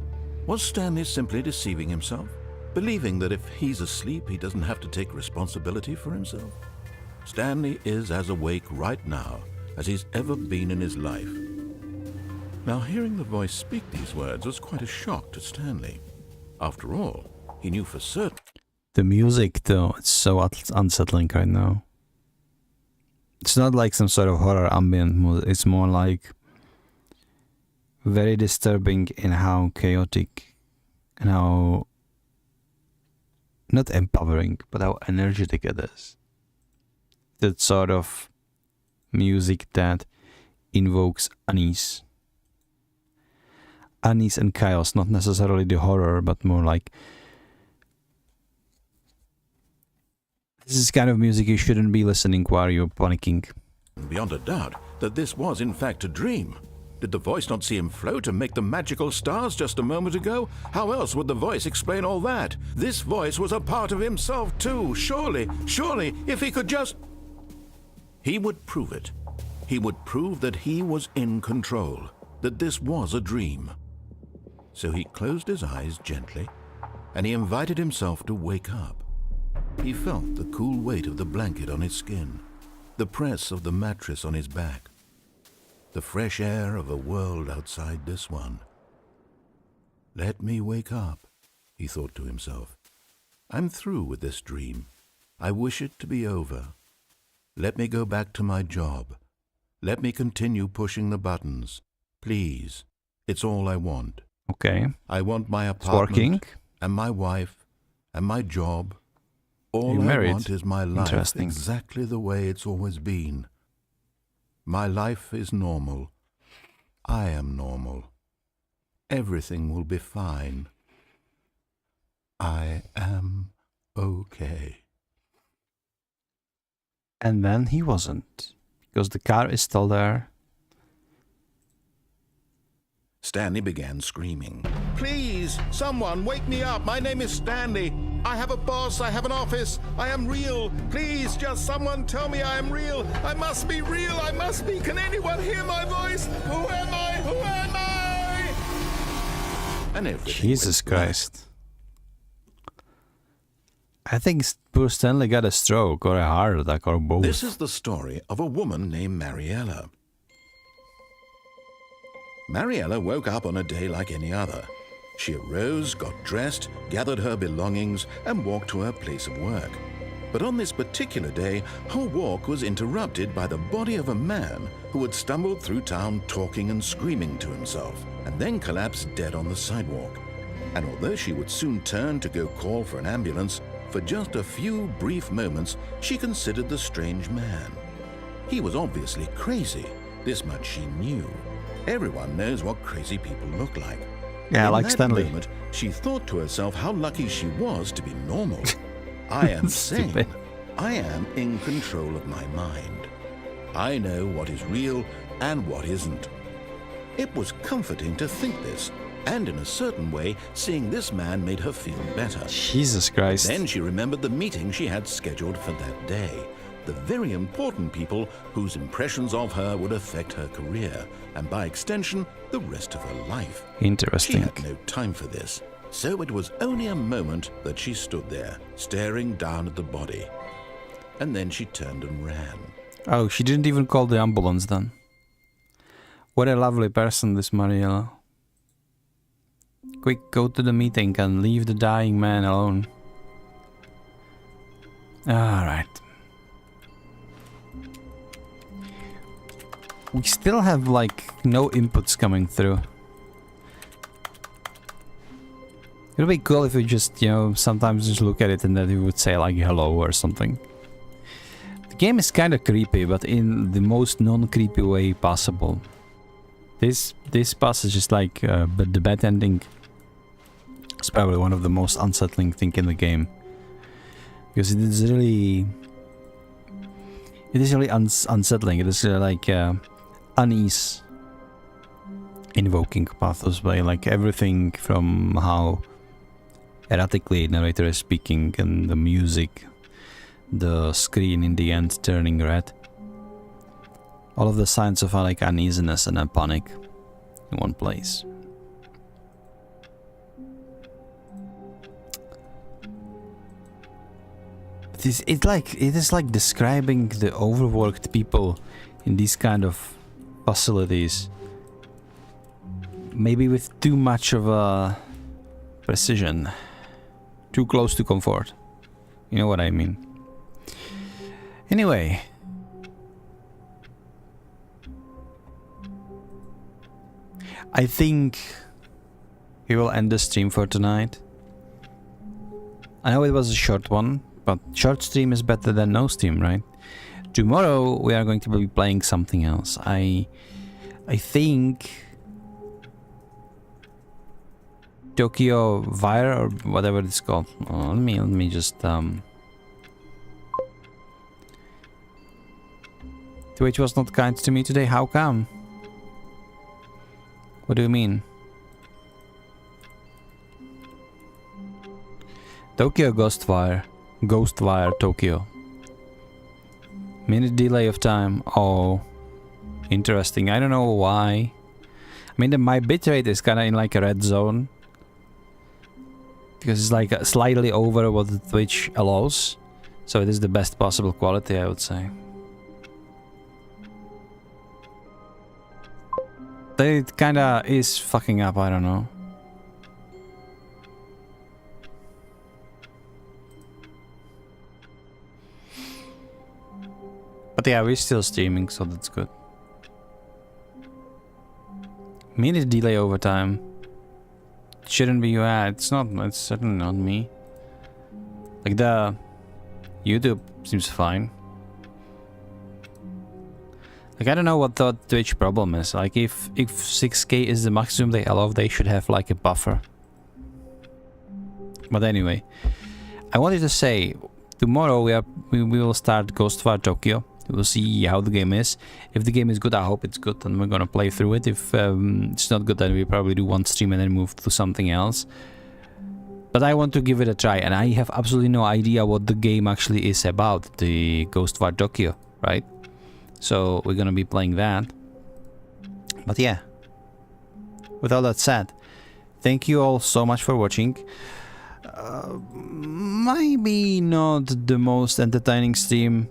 Was Stanley simply deceiving himself, believing that if he's asleep, he doesn't have to take responsibility for himself? Stanley is as awake right now as he's ever been in his life. Now, hearing the voice speak these words was quite a shock to Stanley. After all, he knew for certain. The music, though, it's so unsettling right now. It's not like some sort of horror ambient music. It's more like very disturbing in how chaotic and how not empowering, but how energetic it is. That sort of music that invokes unease. Unease and chaos, not necessarily the horror, but more like this is kind of music you shouldn't be listening while you're panicking. Beyond a doubt that this was in fact a dream. Did the voice not see him float and make the magical stars just a moment ago? How else would the voice explain all that? This voice was a part of himself too. Surely, if he could just... He would prove it. He would prove that he was in control, that this was a dream. So he closed his eyes gently, and he invited himself to wake up. He felt the cool weight of the blanket on his skin, the press of the mattress on his back, the fresh air of a world outside this one. Let me wake up, he thought to himself. I'm through with this dream. I wish it to be over. Let me go back to my job. Let me continue pushing the buttons. Please, it's all I want. Okay. I want my It's working. apartment and my wife and my job. All You I married? want is my life Interesting. exactly the way it's always been. My life is normal. I am normal. Everything will be fine. I am okay. And then he wasn't, because the car is still there. Stanley began screaming. Please, someone, wake me up. My name is Stanley. I have a boss. I have an office. I am real. Please, just someone tell me I am real. I must be real. I must be. Can anyone hear my voice? Who am I? Who am I? And everything Jesus went black. Christ. I think poor Stanley got a stroke or a heart attack or both. This is the story of a woman named Mariella. Mariella woke up on a day like any other. She arose, got dressed, gathered her belongings, and walked to her place of work. But on this particular day, her walk was interrupted by the body of a man who had stumbled through town talking and screaming to himself, and then collapsed dead on the sidewalk. And although she would soon turn to go call for an ambulance, for just a few brief moments she considered the strange man. He was obviously crazy, this much she knew. Everyone knows what crazy people look like. Yeah, In like that Stanley. moment, she thought to herself how lucky she was to be normal. I am sane. Stupid. I am in control of my mind. I know what is real and what isn't. It was comforting to think this, and in a certain way, seeing this man made her feel better. Jesus Christ. Then she remembered the meeting she had scheduled for that day. The very important people whose impressions of her would affect her career, and by extension, the rest of her life. She Interesting. had no time for this, so it was only a moment that she stood there, staring down at the body. And then she turned and ran. Oh, she didn't even call the ambulance then. What a lovely person, this Mariella. Quick, go to the meeting and leave the dying man alone. Alright. We still have, like, no inputs coming through. It would be cool if we just, sometimes just look at it and then we would say, like, hello or something. The game is kind of creepy, but in the most non-creepy way possible. This passage is like but the bad ending is probably one of the most unsettling thing in the game, because it is really unsettling. It is like unease invoking pathos by like everything from how erratically narrator is speaking and the music, the screen in the end turning red. All of the signs of like uneasiness and a panic in one place. It is like describing the overworked people in these kind of facilities, maybe with too much of a precision, too close to comfort. You know what I mean? Anyway, I think we will end the stream for tonight. I know it was a short one, but short stream is better than no stream, right? Tomorrow we are going to be playing something else. I think Tokyo Wire or whatever it's called. Oh, let me just Twitch was not kind to me today. How come? What do you mean? Tokyo Ghostwire Tokyo. Minute delay of time. Oh, interesting. I don't know why. I mean, my bitrate is kind of in like a red zone, because it's like slightly over what the Twitch allows. So it is the best possible quality, I would say. But it kind of is fucking up, I don't know. But yeah, we're still streaming, so that's good. Minute delay over time. Shouldn't be you. It's not. It's certainly not me. Like the YouTube seems fine. Like I don't know what the Twitch problem is. Like if 6K is the maximum they allow, they should have like a buffer. But anyway, I wanted to say tomorrow we will start Ghostwire Tokyo. We'll see how the game is. If the game is good, I hope it's good, and we're gonna play through it. If it's not good, then we probably do one stream and then move to something else. But I want to give it a try, and I have absolutely no idea what the game actually is about, the Ghostwire Tokyo, right? So we're gonna be playing that. But yeah, with all that said, thank you all so much for watching. Maybe not the most entertaining stream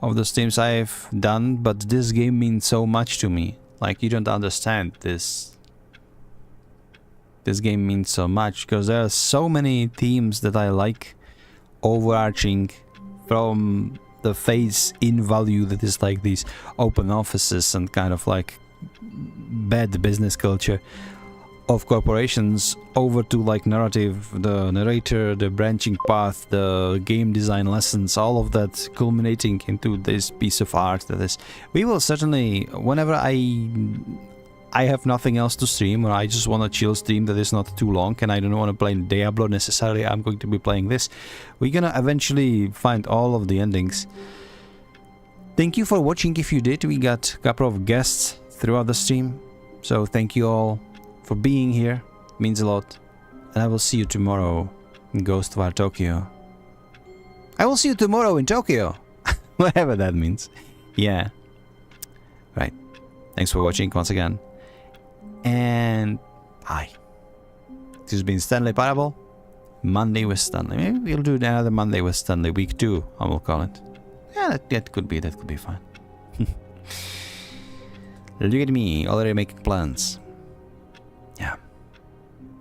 of the streams I've done, but this game means so much to me. Like, you don't understand this. This game means so much because there are so many themes that I like overarching from the face in value that is like these open offices and kind of like bad business culture of corporations over to like narrative, the narrator, the branching path, the game design lessons, all of that culminating into this piece of art that is. We will certainly, whenever I have nothing else to stream, or I just want a chill stream that is not too long and I don't want to play Diablo necessarily, I'm going to be playing this. We're gonna eventually find all of the endings. Thank you for watching if you did. We got a couple of guests throughout the stream, so thank you all for being here. It means a lot. And I will see you tomorrow in Ghostwire Tokyo. I will see you tomorrow in Tokyo. Whatever that means. Yeah. Right. Thanks for watching once again. And bye. This has been Stanley Parable. Monday with Stanley. Maybe we'll do another Monday with Stanley. Week 2, I will call it. Yeah, that could be fine. Look at me, already making plans. Yeah.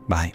Bye.